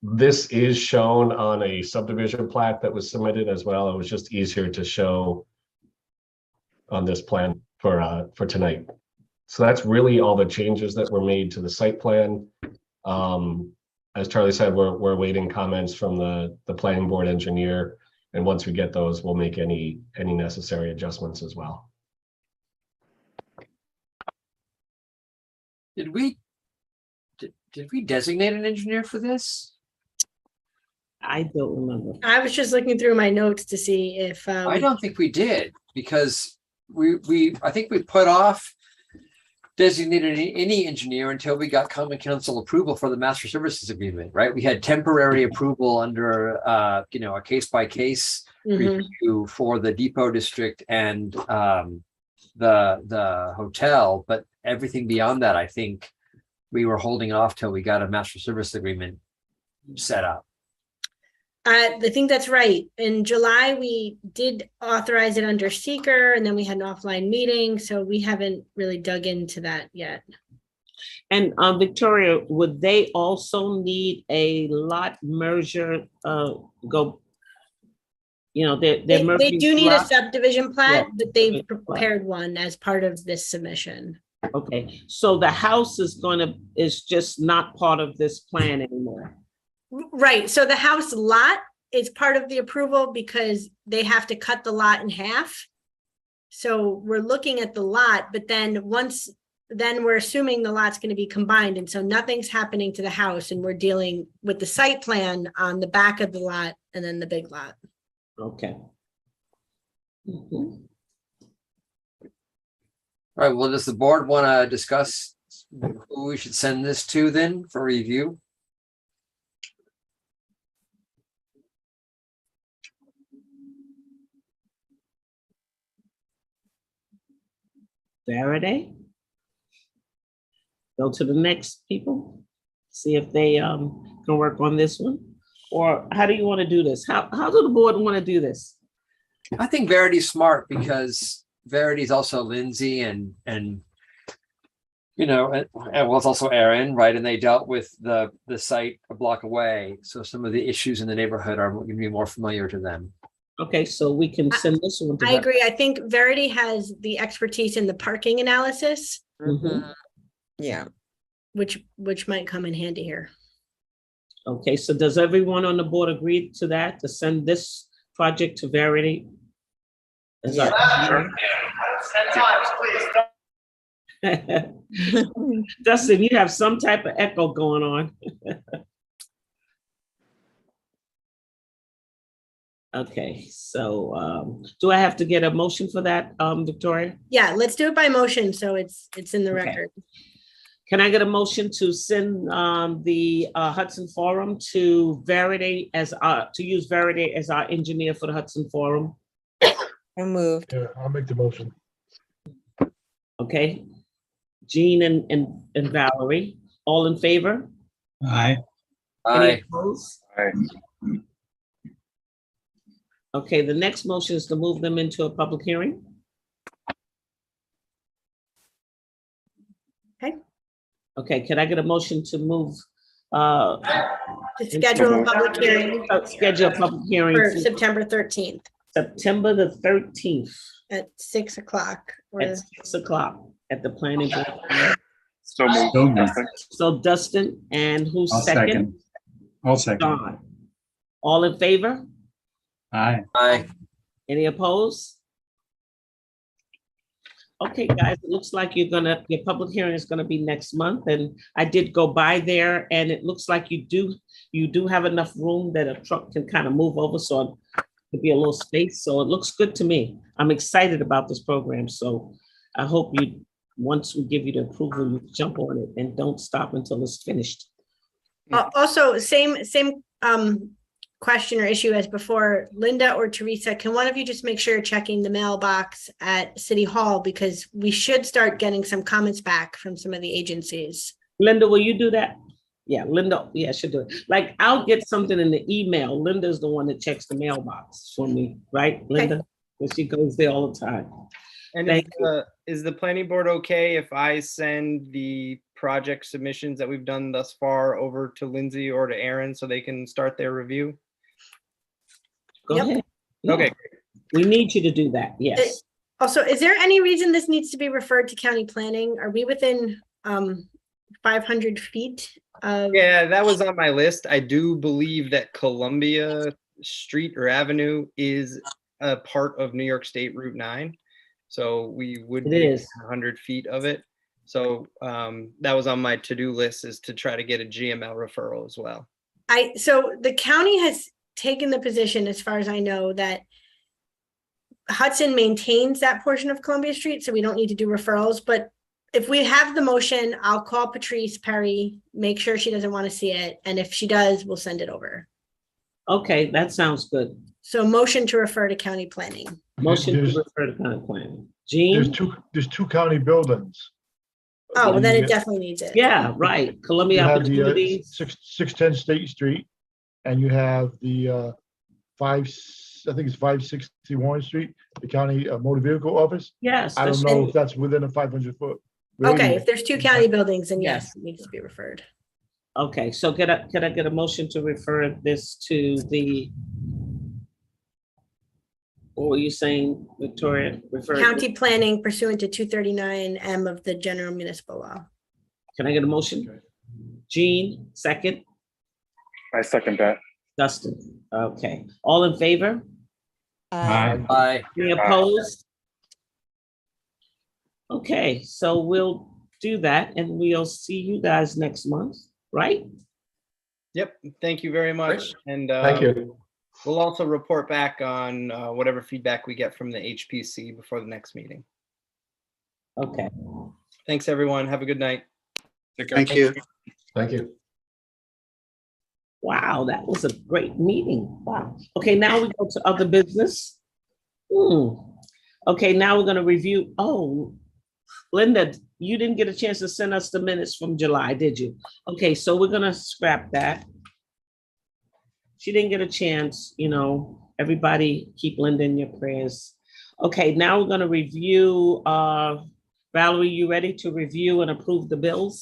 this is shown on a subdivision plat that was submitted as well. It was just easier to show on this plan for tonight. So that's really all the changes that were made to the site plan. As Charlie said, we're awaiting comments from the planning board engineer. And once we get those, we'll make any necessary adjustments as well. Did we designate an engineer for this? I don't remember. I was just looking through my notes to see if I don't think we did, because I think we put off designated any engineer until we got common council approval for the master services agreement, right? We had temporary approval under a case by case review for the depot district and the hotel, but everything beyond that, I think we were holding off till we got a master service agreement set up. I think that's right. In July, we did authorize it under seeker, and then we had an offline meeting, so we haven't really dug into that yet. And Victoria, would they also need a lot merger? They do need a subdivision plat, Yeah. but they've prepared one as part of this submission. Okay, so the house is just not part of this plan anymore. Right, so the house lot is part of the approval because they have to cut the lot in half. So we're looking at the lot, but then we're assuming the lot's going to be combined, and so nothing's happening to the house, and we're dealing with the site plan on the back of the lot and then the big lot. Okay. All right, well, does the board want to discuss who we should send this to then for review? Faraday? Go to the next people. See if they can work on this one, or how do you want to do this? How do the board want to do this? I think Verity's smart because Verity's also Lindsay and you know, and well, it's also Aaron, right? And they dealt with the site a block away. So some of the issues in the neighborhood are going to be more familiar to them. Okay, so we can send this one to I agree. I think Verity has the expertise in the parking analysis, Mhm. Yeah. which might come in handy here. Okay, so does everyone on the board agree to that, to send this project to Verity? As our- Dustin, you have some type of echo going on. Okay, so do I have to get a motion for that, Victoria? Yeah, let's do it by motion, so it's in the Okay. record. Can I get a motion to send the Hudson Forum to Verity to use Verity as our engineer for the Hudson Forum? I moved. Yeah, I'll make the motion. Okay. Jean and Valerie, all in favor? Aye. Any Aye. opposed? Aye. Okay, the next motion is to move them into a public hearing. Okay. Okay, can I get a motion to move? To schedule a public hearing Schedule a public hearing for for September 13th September the 13th at 6 o'clock. at 6 o'clock at the planning board. So moved. So Dustin, and who's I'll second? second. I'll second. Don. All in favor? Aye. Aye. Any opposed? Okay, guys, it looks like your public hearing is gonna be next month, and I did go by there, and it looks like you do have enough room that a truck can kind of move over, so it'll be a little space, so it looks good to me. I'm excited about this program, so I hope once we give you the approval, you jump on it and don't stop until it's finished. Also, same question or issue as before. Linda or Teresa, can one of you just make sure you're checking the mailbox at City Hall, because we should start getting some comments back from some of the agencies. Linda, will you do that? Yeah, Linda, yeah, she'll do it. Like, I'll get something in the email. Linda's the one that checks the mailbox for me, right, Linda? Because she goes there all the time. And Thank is the planning board okay if I send the project submissions that we've done thus far over to Lindsay or to Aaron so they can start their review? Go Yep. ahead. Okay. Yeah. We need you to do that, yes. Also, is there any reason this needs to be referred to county planning? Are we within 500 feet of? Yeah, that was on my list. I do believe that Columbia Street or Avenue is a part of New York State Route 9. So we would It be is. 100 feet of it. So that was on my to-do list, is to try to get a GML referral as well. So the county has taken the position, as far as I know, that Hudson maintains that portion of Columbia Street, so we don't need to do referrals. But if we have the motion, I'll call Patrice Perry, make sure she doesn't want to see it. And if she does, we'll send it over. Okay, that sounds good. So motion to refer to county planning. Motion to There's- refer to county planning. There's Jean? there's two county buildings. Oh, well, then You it definitely needs it. Yeah, right. You Columbia have the Opportunities. 610 State Street, and you have the 561 Street, the county motor vehicle office. Yes. I don't that's- know if that's within a 500 foot. Okay, if there's two county buildings, then Yes. yes, it needs to be referred. Okay, so can I get a motion to refer this to the, what were you saying, Victoria? Refer it- County planning pursuant to 239M of the general municipal law. Can I get a motion? Jean, second. I second that. Dustin, okay. All in favor? Aye. Aye. Any opposed? Okay, so we'll do that and we'll see you guys next month, right? Yep. Thank you very much. And Thank you. we'll also report back on whatever feedback we get from the HPC before the next meeting. Okay. Thanks, everyone. Have a good night. Take care. Thank you. Thank you. Wow, that was a great meeting. Wow. Okay, now we go to other business. Okay, now we're gonna review, Linda, you didn't get a chance to send us the minutes from July, did you? Okay, so we're gonna scrap that. She didn't get a chance, everybody keep Linda in your prayers. Okay, now we're gonna review, Valerie, you ready to review and approve the bills?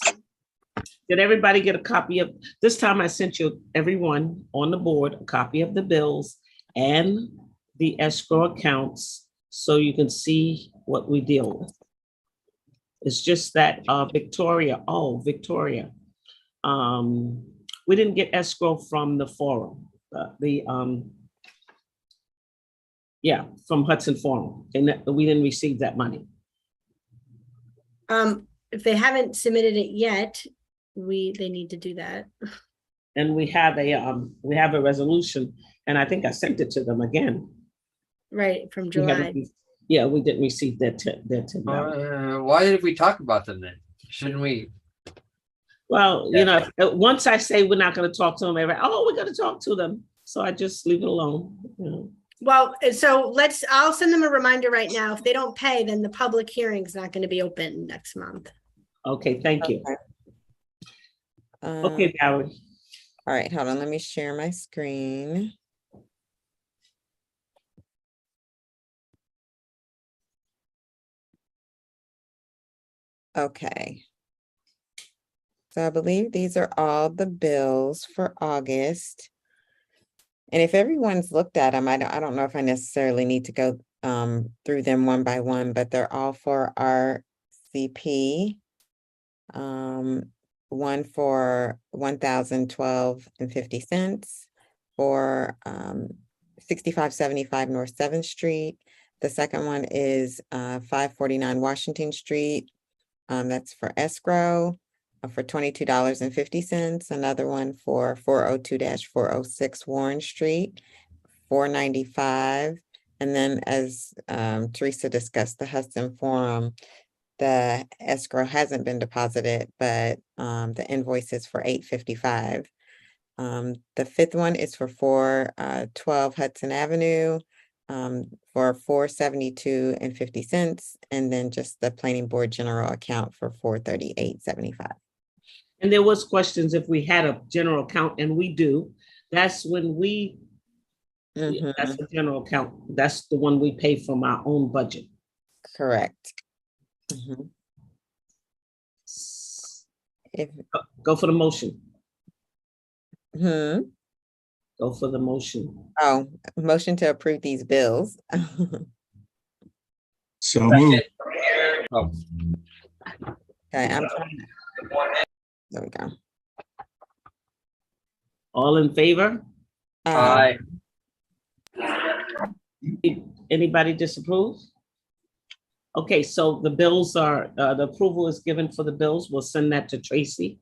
Did everybody get a copy of, this time I sent you, everyone on the board, a copy of the bills and the escrow accounts, so you can see what we deal with. It's just that Victoria, we didn't get escrow from the forum, from Hudson Forum, and we didn't receive that money. If they haven't submitted it yet, they need to do that. And we have a resolution, and I think I sent it to them again. Right, from We July. didn't receive their $10. Why did we talk about them then? Shouldn't we? Well, once I say we're not going to talk to them, we're going to talk to them. So I just leave it alone. Well, so I'll send them a reminder right now. If they don't pay, then the public hearing is not going to be open next month. Okay, thank you. Okay. Okay, Valerie. All right, hold on. Let me share my screen. Okay. So I believe these are all the bills for August. And if everyone's looked at them, I don't know if I necessarily need to go through them one by one, but they're all for our CP. One for $1,012.50 for 6575 North 7th Street. The second one is 549 Washington Street. That's for escrow for $22.50. Another one for 402-406 Warren Street, $495. And then as Teresa discussed, the Hudson Forum, the escrow hasn't been deposited, but the invoice is for $855. The fifth one is for 412 Hudson Avenue for $472.50, and then just the planning board general account for $438.75. And there was questions if we had a general account, and we do. That's when that's the general account. That's the one we pay from our own budget. Correct. Go for the motion. Go for the motion. Oh, motion to approve these bills. So moved. Oh. Okay, I'm trying to. There we go. All in favor? Aye. Anybody disapprove? Okay, so the bills are, the approval is given for the bills. We'll send that to Tracy.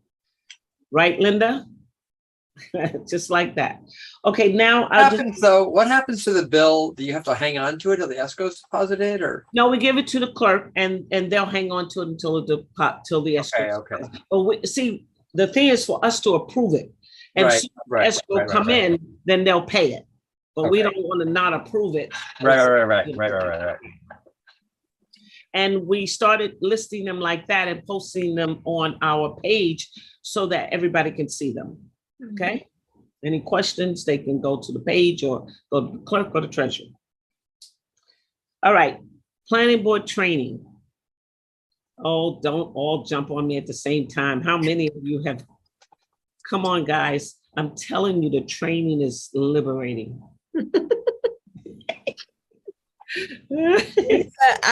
Right, Linda? Just like that. Okay, now what happens to the bill? Do you have to hang on to it till the escrow's deposited, or? No, we give it to the clerk, and they'll hang on to it until the escrow. Okay. But see, the thing is for us to approve it, and escrow come in, then they'll pay it. But we don't want to not approve it. Right. And we started listing them like that and posting them on our page so that everybody can see them. Okay. Any questions, they can go to the page or go to the clerk or the treasurer. All right. Planning board training. Oh, don't all jump on me at the same time. How many of you have? Come on, guys. I'm telling you, the training is liberating.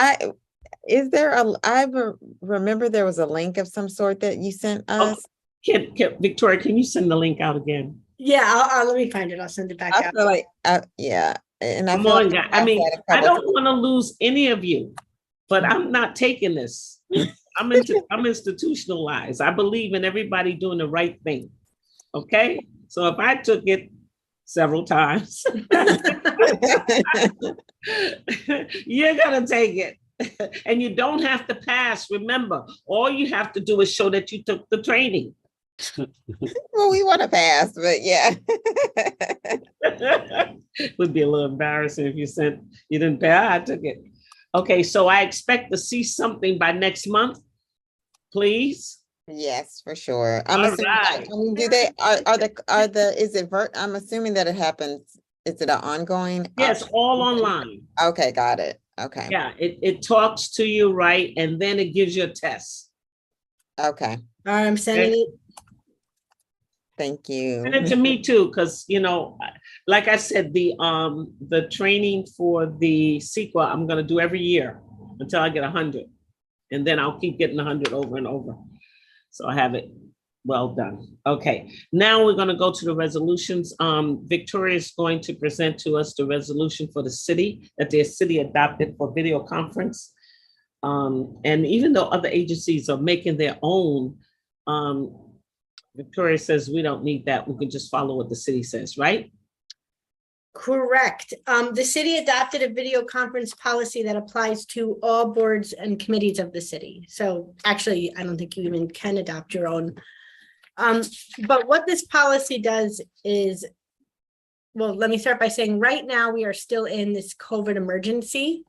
I remember there was a link of some sort that you sent us. Victoria, can you send the link out again? Yeah, let me find it. I'll send it back out. I feel like, yeah. And Come on, guys. I mean, I don't want to lose any of you, but I'm not taking this. I'm institutionalized. I believe in everybody doing the right thing. Okay? So if I took it several times, you're going to take it. And you don't have to pass. Remember, all you have to do is show that you took the training. Well, we want to pass, but yeah. It would be a little embarrassing if you didn't pass. I took it. Okay, so I expect to see something by next month, please. Yes, for sure. I'm All assuming, right. I mean, do they, is it I'm assuming that it happens, is it an ongoing? Yes, all online. Okay, got it. Okay, Yeah, it talks to you, right? And then it gives you a test. okay. All right, I'm sending it. Thank you. And to me too, because like I said, the training for the sequel, I'm gonna do every year until I get 100. And then I'll keep getting 100 over and over. So I have it well done. Okay, now we're gonna go to the resolutions. Victoria is going to present to us the resolution for the city, that the city adopted for video conference. And even though other agencies are making their own, Victoria says we don't need that. We can just follow what the city says, right? Correct. The city adopted a video conference policy that applies to all boards and committees of the city. So actually, I don't think you even can adopt your own. But what this policy does is, well, let me start by saying right now we are still in this COVID emergency,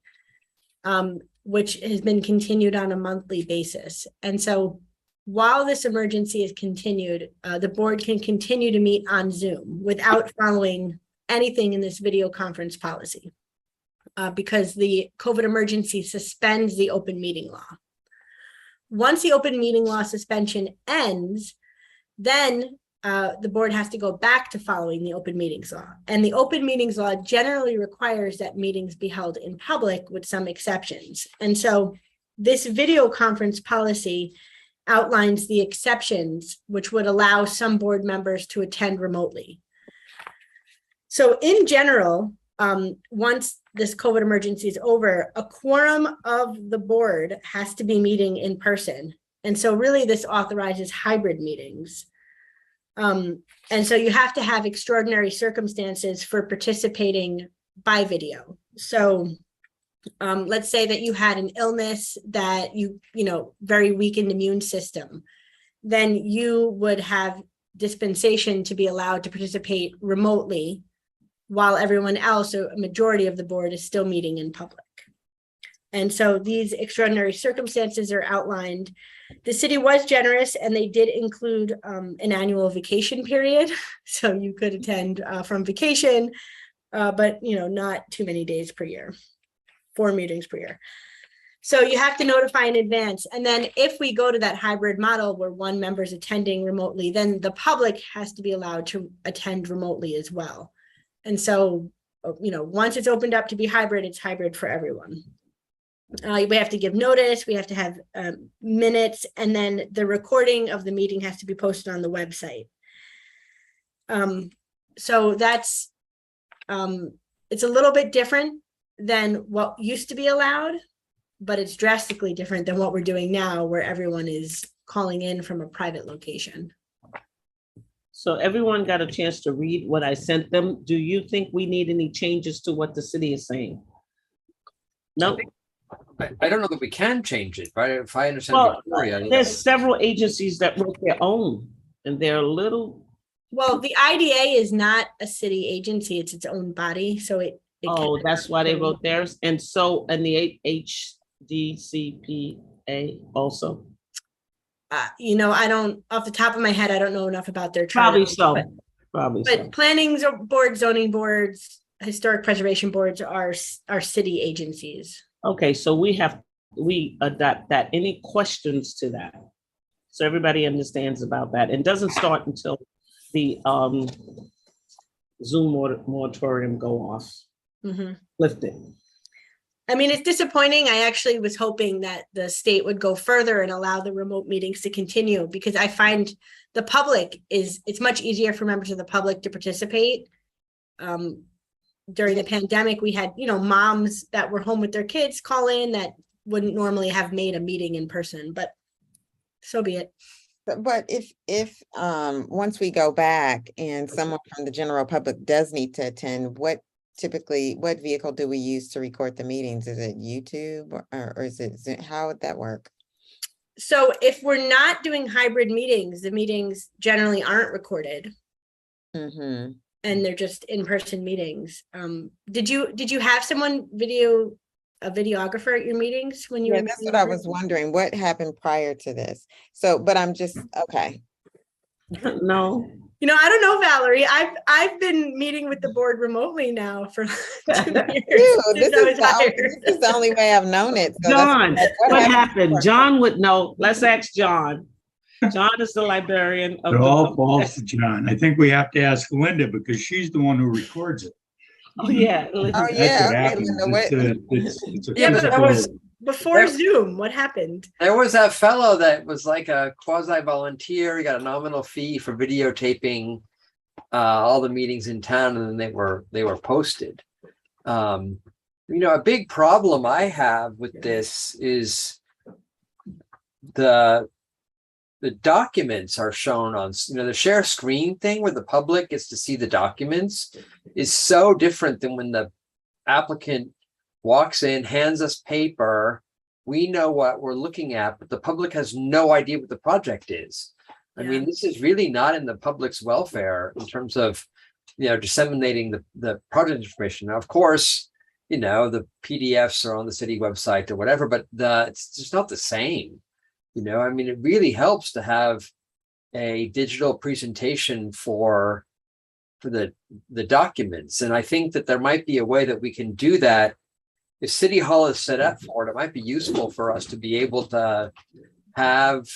which has been continued on a monthly basis. And so while this emergency is continued, the board can continue to meet on Zoom without following anything in this video conference policy, because the COVID emergency suspends the open meeting law. Once the open meeting law suspension ends, then the board has to go back to following the open meetings law. And the open meetings law generally requires that meetings be held in public with some exceptions. And so this video conference policy outlines the exceptions which would allow some board members to attend remotely. So in general, once this COVID emergency is over, a quorum of the board has to be meeting in person. And so really this authorizes hybrid meetings. And so you have to have extraordinary circumstances for participating by video. So let's say that you had an illness that very weakened immune system, then you would have dispensation to be allowed to participate remotely, while everyone else, a majority of the board, is still meeting in public. And so these extraordinary circumstances are outlined. The city was generous and they did include an annual vacation period. So you could attend from vacation, but not too many days per year, 4 meetings per year. So you have to notify in advance. And then if we go to that hybrid model where one member is attending remotely, then the public has to be allowed to attend remotely as well. And so, once it's opened up to be hybrid, it's hybrid for everyone. We have to give notice, we have to have minutes, and then the recording of the meeting has to be posted on the website. So that's, it's a little bit different than what used to be allowed, but it's drastically different than what we're doing now, where everyone is calling in from a private location. So everyone got a chance to read what I sent them. Do you think we need any changes to what the city is saying? No. I don't know that we can change it, right? If I understand Well, Victoria. there's several agencies that wrote their own, and they're a little. Well, the IDA is not a city agency; it's its own body. So it Oh, that's why they wrote theirs, and so and the HDCPA also. I don't, off the top of my head, I don't know enough about their Probably charter, so. Probably but so. planning boards, zoning boards, historic preservation boards are city agencies. Okay, so we adopt that. Any questions to that? So everybody understands about that. It doesn't start until the Zoom moratorium go off. Lifted. I mean, it's disappointing. I actually was hoping that the state would go further and allow the remote meetings to continue, because I find the public it's much easier for members of the public to participate. During the pandemic, we had, moms that were home with their kids call in that wouldn't normally have made a meeting in person, but so be it. But if once we go back and someone from the general public does need to attend, what vehicle do we use to record the meetings? Is it YouTube or is it Zoom? How would that work? So if we're not doing hybrid meetings, the meetings generally aren't recorded. And they're just in-person meetings. Did you have someone video a videographer at your meetings when you Yeah, were that's meeting what I in was person? wondering. What happened prior to this? So, but I'm just, okay. No. You know, I don't know, Valerie. I've been meeting with the board remotely now for 2 years Phew, since I was hired. this is the only way I've known it. So that's John, like, what happened? before? John would know. Let's ask John. John is the librarian of It all the. falls to John. I think we have to ask Linda because she's the one who records it. Oh, yeah. Oh, That's yeah. what Okay, happens. Linda, what? It's a Yeah, but that was, physical. Before There- Zoom, what happened? there was that fellow that was like a quasi volunteer. He got a nominal fee for videotaping all the meetings in town, and then they were posted. A big problem I have with this is the documents are shown on, the share screen thing where the public gets to see the documents is so different than when the applicant walks in, hands us paper. We know what we're looking at, but the public has no idea what the project is. I mean, this is really not in the public's welfare in terms of, disseminating the project information. Now, of course, the PDFs are on the city website or whatever, but it's just not the same. It really helps to have a digital presentation for the documents. And I think that there might be a way that we can do that. If City Hall is set up for it, it might be useful for us to be able to have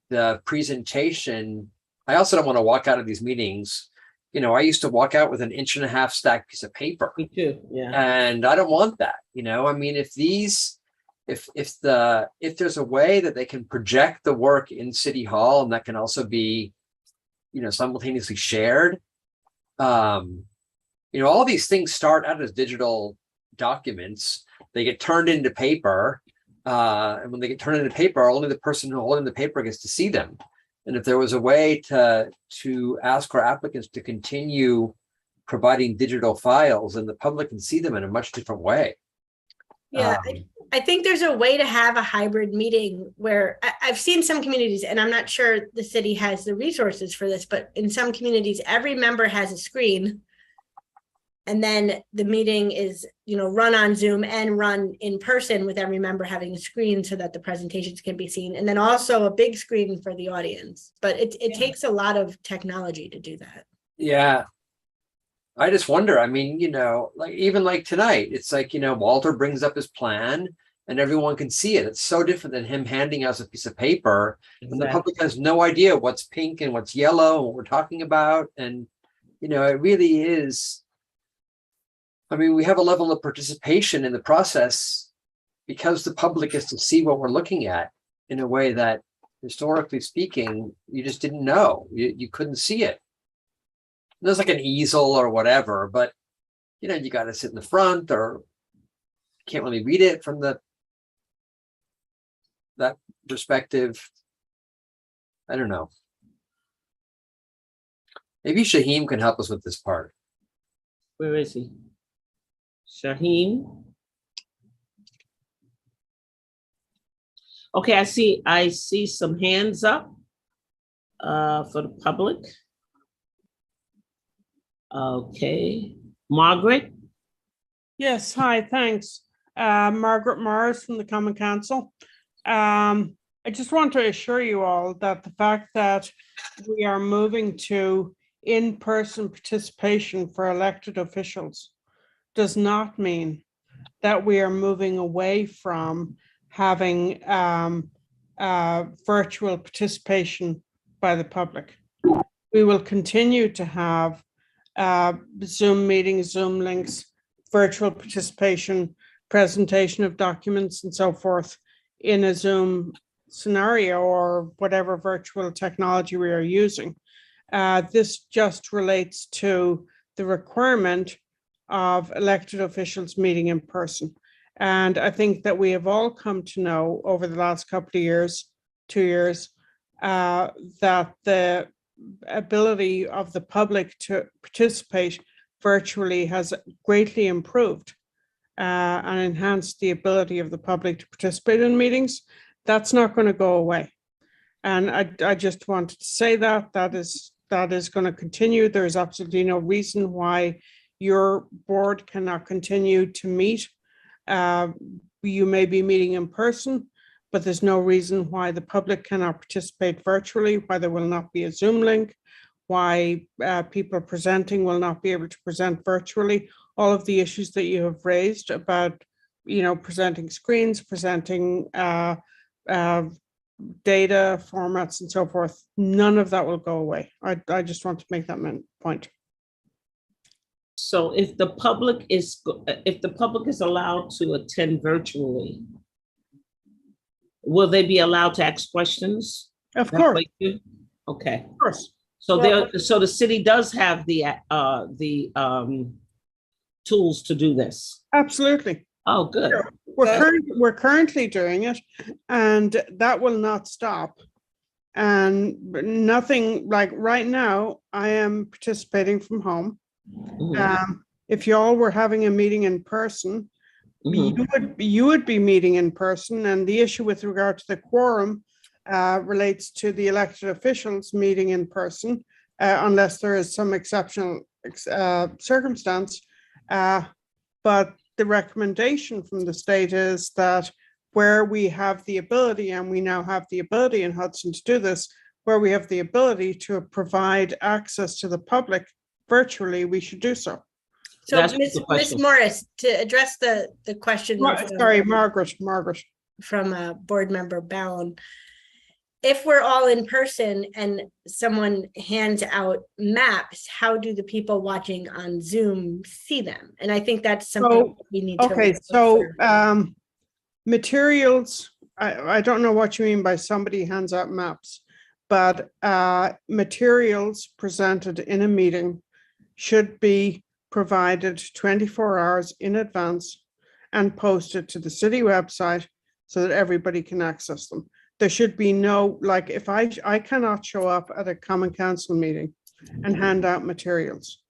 the presentation. I also don't want to walk out of these meetings. I used to walk out with an 1.5-inch stack piece of paper. Me too, yeah. And I don't want that. If there's a way that they can project the work in City Hall and that can also be, simultaneously shared. All these things start out as digital documents. They get turned into paper. And when they get turned into paper, only the person holding the paper gets to see them. And if there was a way to ask our applicants to continue providing digital files, and the public can see them in a much different way. Yeah, I think there's a way to have a hybrid meeting where I've seen some communities, and I'm not sure the city has the resources for this, but in some communities, every member has a screen. And then the meeting is, run on Zoom and run in person with every member having a screen so that the presentations can be seen. And then also a big screen for the audience. But it takes a lot of technology to do that. Yeah. I just wonder, even like tonight, it's like, Walter brings up his plan and everyone can see it. It's so different than him handing us a piece of paper. Exactly. And the public has no idea what's pink and what's yellow and what we're talking about. And, it really is. We have a level of participation in the process because the public gets to see what we're looking at in a way that, historically speaking, you just didn't know. You couldn't see it. There's like an easel or whatever, but you got to sit in the front, or can't really read it from that perspective. I don't know. Maybe Shaheem can help us with this part. Where is he? Shaheem? Okay, I see some hands up for the public. Okay, Margaret? Yes, hi, thanks. Margaret Morris from the Common Council. I just want to assure you all that the fact that we are moving to in-person participation for elected officials does not mean that we are moving away from having virtual participation by the public. We will continue to have Zoom meetings, Zoom links, virtual participation, presentation of documents and so forth in a Zoom scenario or whatever virtual technology we are using. This just relates to the requirement of elected officials meeting in person. And I think that we have all come to know over the last couple of years, 2 years, that the ability of the public to participate virtually has greatly improved and enhanced the ability of the public to participate in meetings. That's not going to go away. And I just wanted to say that is going to continue. There is absolutely no reason why your board cannot continue to meet You may be meeting in person, but there's no reason why the public cannot participate virtually, why there will not be a Zoom link, why people presenting will not be able to present virtually. All of the issues that you have raised about, presenting screens, presenting data formats and so forth, none of that will go away. I just want to make that point. So if the public is allowed to attend virtually, will they be allowed to ask questions? Of course. Okay. Of course. So the city does have the tools to do this. Absolutely. Oh, good. We're currently doing it, and that will not stop. And nothing, like right now, I am participating from home. If y'all were having a meeting in person, you would be meeting in person, and the issue with regard to the quorum relates to the elected officials meeting in person, unless there is some exceptional circumstance. But the recommendation from the state is that where we have the ability, and we now have the ability in Hudson to do this, where we have the ability to provide access to the public virtually, we should do so. So Ms. Morris, to address the question. Sorry, Margaret. From board member Ballon. If we're all in person and someone hands out maps, how do the people watching on Zoom see them? And I think that's something we need to. Okay, so materials, I don't know what you mean by somebody hands out maps, but materials presented in a meeting should be provided 24 hours in advance and posted to the city website so that everybody can access them. There should be no, like, if I cannot show up at a common council meeting and hand out materials.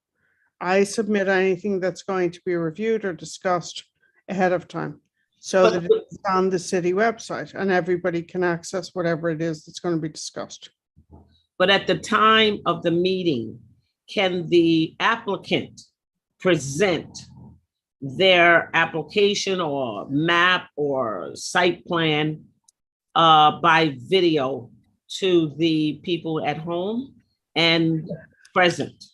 I submit anything that's going to be reviewed or discussed ahead of time, so that it's on the city website and everybody can access whatever it is that's going to be discussed. But at the time of the meeting, can the applicant present their application or map or site plan by video to the people at home and present?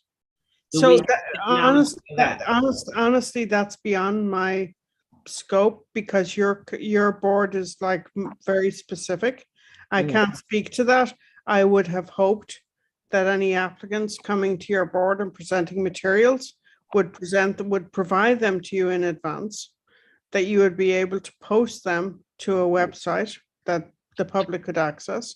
So honestly, that's beyond my scope, because your board is like very specific. I can't speak to that. I would have hoped that any applicants coming to your board and presenting materials would provide them to you in advance, that you would be able to post them to a website that the public could access,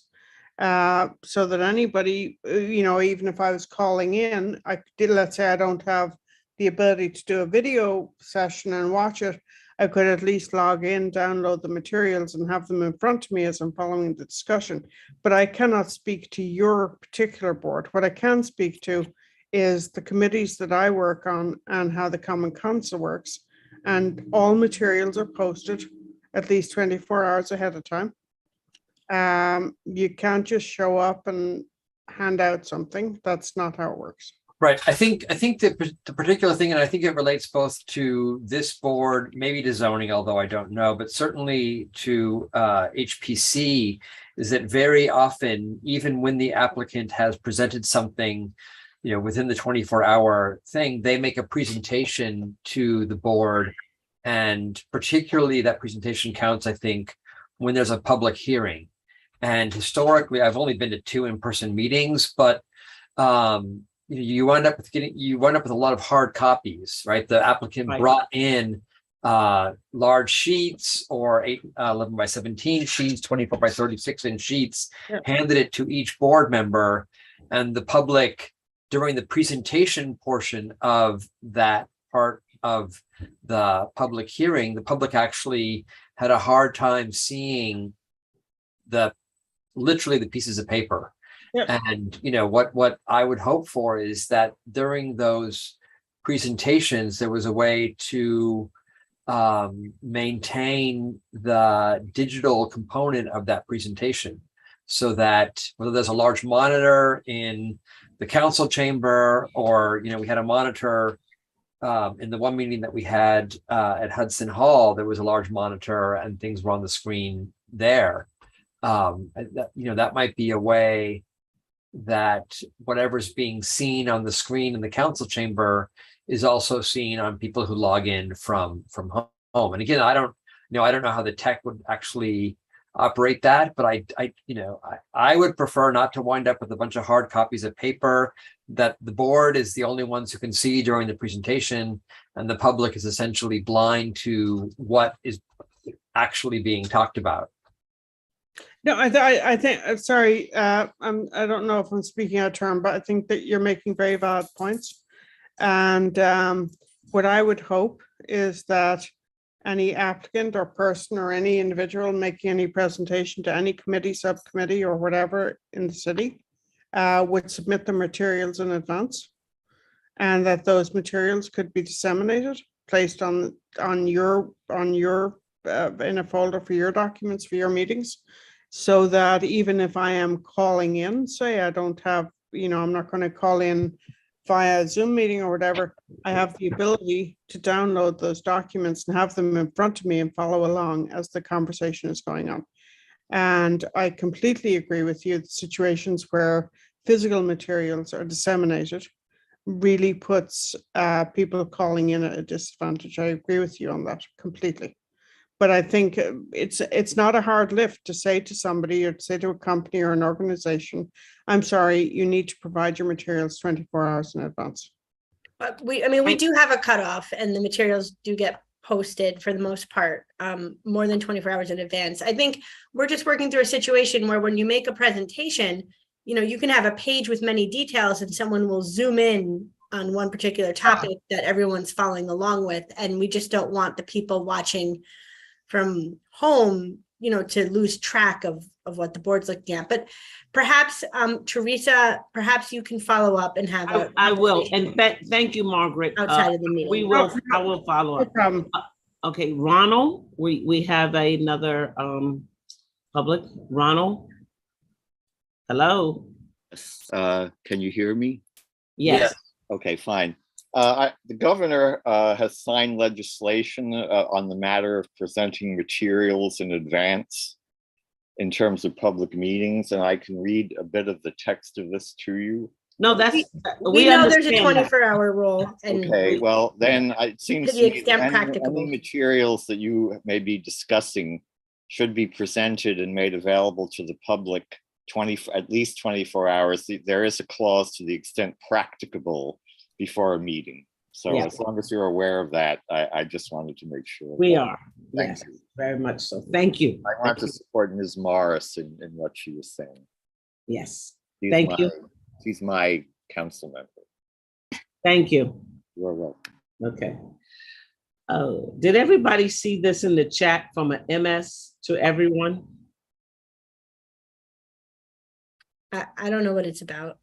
so that anybody, even if I was calling in, let's say I don't have the ability to do a video session and watch it, I could at least log in, download the materials and have them in front of me as I'm following the discussion. But I cannot speak to your particular board. What I can speak to is the committees that I work on and how the Common Council works. And all materials are posted at least 24 hours ahead of time. You can't just show up and hand out something. That's not how it works. Right. I think the particular thing, and I think it relates both to this board, maybe to zoning, although I don't know, but certainly to HPC, is that very often, even when the applicant has presented something, within the 24-hour thing, they make a presentation to the board. And particularly that presentation counts, I think, when there's a public hearing. And historically, I've only been to 2 in-person meetings, but you wind up with a lot of hard copies, right? The applicant brought in large sheets or 11 by 17 sheets, 24 by 36 inch sheets, handed it to each board member, and the public, during the presentation portion of that part of the public hearing, the public actually had a hard time seeing literally the pieces of paper. And what I would hope for is that during those presentations, there was a way to maintain the digital component of that presentation, so that whether there's a large monitor in the council chamber, or we had a monitor in the one meeting that we had at Hudson Hall, there was a large monitor and things were on the screen there. That might be a way that whatever's being seen on the screen in the council chamber is also seen on people who log in from home. And again, I don't know how the tech would actually operate that, but I would prefer not to wind up with a bunch of hard copies of paper that the board is the only ones who can see during the presentation, and the public is essentially blind to what is actually being talked about. No, I think, sorry, I don't know if I'm speaking out of turn, but I think that you're making very valid points. And what I would hope is that any applicant or person or any individual making any presentation to any committee, subcommittee, or whatever in the city would submit the materials in advance, and that those materials could be disseminated, placed on your in a folder for your documents for your meetings, so that even if I am calling in, say I don't have, I'm not going to call in via a Zoom meeting or whatever, I have the ability to download those documents and have them in front of me and follow along as the conversation is going on. And I completely agree with you. The situations where physical materials are disseminated really puts people calling in at a disadvantage. I agree with you on that completely. But I think it's not a hard lift to say to somebody or to say to a company or an organization, I'm sorry, you need to provide your materials 24 hours in advance. But we do have a cutoff, and the materials do get posted for the most part more than 24 hours in advance. I think we're just working through a situation where when you make a presentation, you can have a page with many details and someone will zoom in on one particular topic that everyone's following along with. And we just don't want the people watching from home, to lose track of what the board's looking at. But perhaps, Teresa, perhaps you can follow up and have I will. And thank you, Margaret. Outside of the meeting. I will follow up. No problem. Okay, Ronald, we have another public. Ronald? Hello? Can you hear me? Yes. Okay, fine. The governor has signed legislation on the matter of presenting materials in advance in terms of public meetings, and I can read a bit of the text of this to you. No, we know there's a 24-hour rule. And okay, well, then it seems to the extent practicable, any materials that you may be discussing should be presented and made available to the public at least 24 hours. There is a clause to the extent practicable before a meeting. So as long as you're aware of that, I just wanted to make sure. We are. Thank yes, you. Very much so. Thank you. I want to support Ms. Morris in what she was saying. Yes. Thank you. She's my council member. Thank you. You're welcome. Okay. Did everybody see this in the chat from an MS to everyone? I don't know what it's about.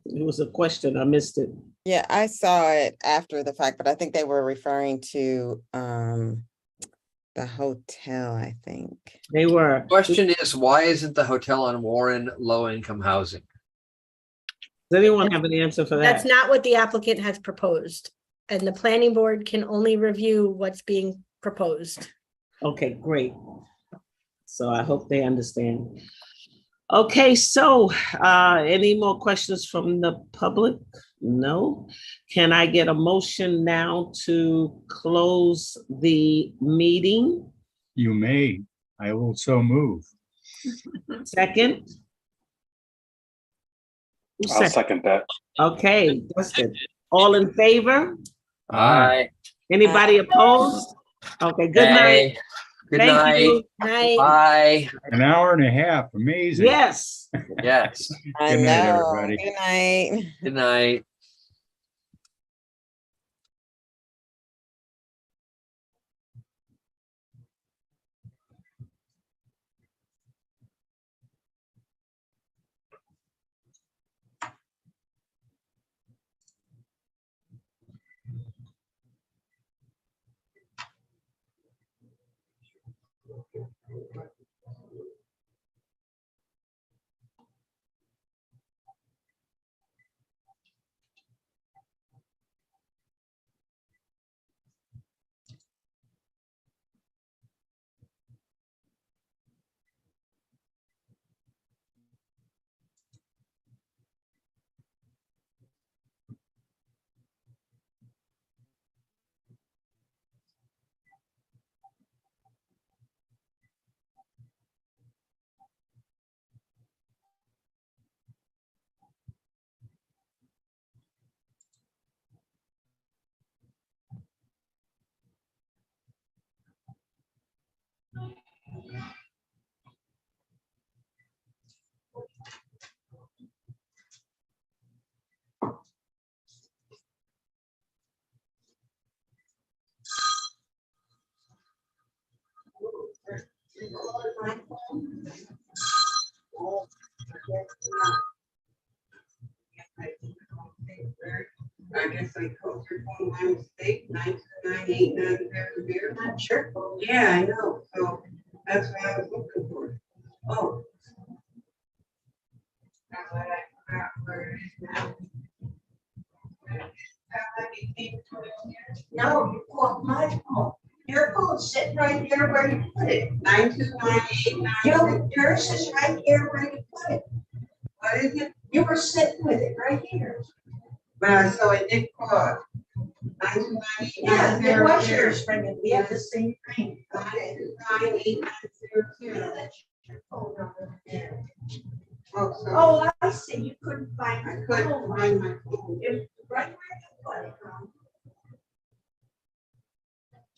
It was a question. I missed it. Yeah, I saw it after the fact, but I think they were referring to the hotel, I think. They were. Question is, why isn't the hotel on Warren low-income housing? Does anyone have an answer for that? That's not what the applicant has proposed. And the planning board can only review what's being proposed. Okay, great. So I hope they understand. Okay, so any more questions from the public? No. Can I get a motion now to close the meeting? You may. I will so move. Second? I'll second that. Okay, Dustin. All in favor? Aye. Anybody opposed? Okay, good night. Good Thank night. you. Night. Bye. An hour and a half. Amazing. Yes. Yes. I Good night, know. everybody. Good night. Good night. I guess I called your phone by mistake, 9298900. Not sure. Yeah, I know, so that's what I was looking for. Oh. That's what I forgot where it is now. No, you called my phone. Your phone's sitting right there where you put it. 9298900. Yours is right here where you put it. What is it? You were sitting with it right here. So it did call. Yeah, it was yours, Brendan. We have the same thing. 9298900. That's your phone number. Yeah. Oh, I see. You couldn't find. I couldn't find my phone. It's right where you put it.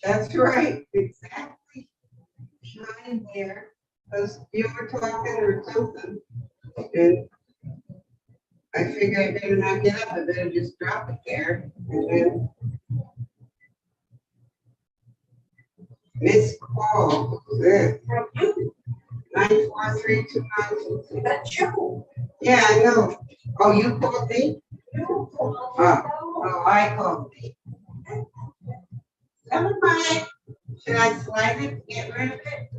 That's right. Exactly. Behind there, because you were talking or something, and I figured I better not get up. I better just drop it there, and then missed call. From you. 9432922. That's you. Yeah, I know. Oh, you called me? You called me. Oh, I called me. Never mind. Should I slide it, get rid of it?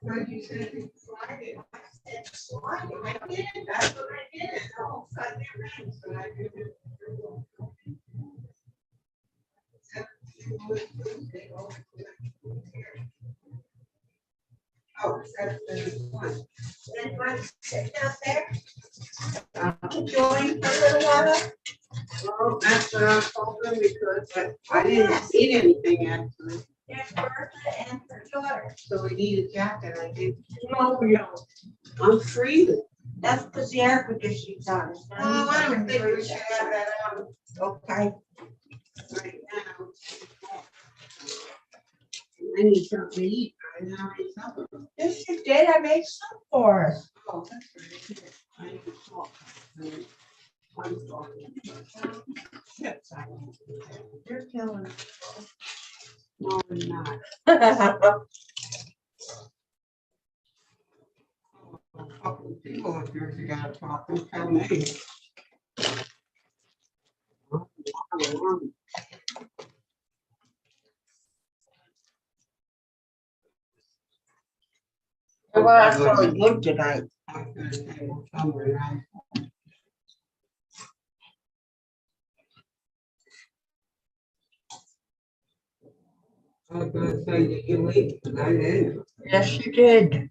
When you said slide it, I said slide it. I did. That's what I did. Oh, sudden it rings, but I didn't. Oh, that's the one. Then want to sit down there? Join for a little while? Oh, that's what I was hoping we could, but I didn't see anything actually. There's Bertha and her daughter. So we need a jacket, I think. No, we don't. I'm freezing. That's because the air conditioning's on. Oh, I don't think we should have that on. Okay. Right now. I need something to eat. I know I need something. Yes, you did. I made some for us. Oh, that's right. I need to talk. I'm talking. Chips. You're killing me. No, I'm not. A couple of people up here, if you gotta talk, and tell me. Well, I saw it good tonight. I was gonna say, well, somewhere around. I was gonna say, did you leave? I didn't. Yes, you did.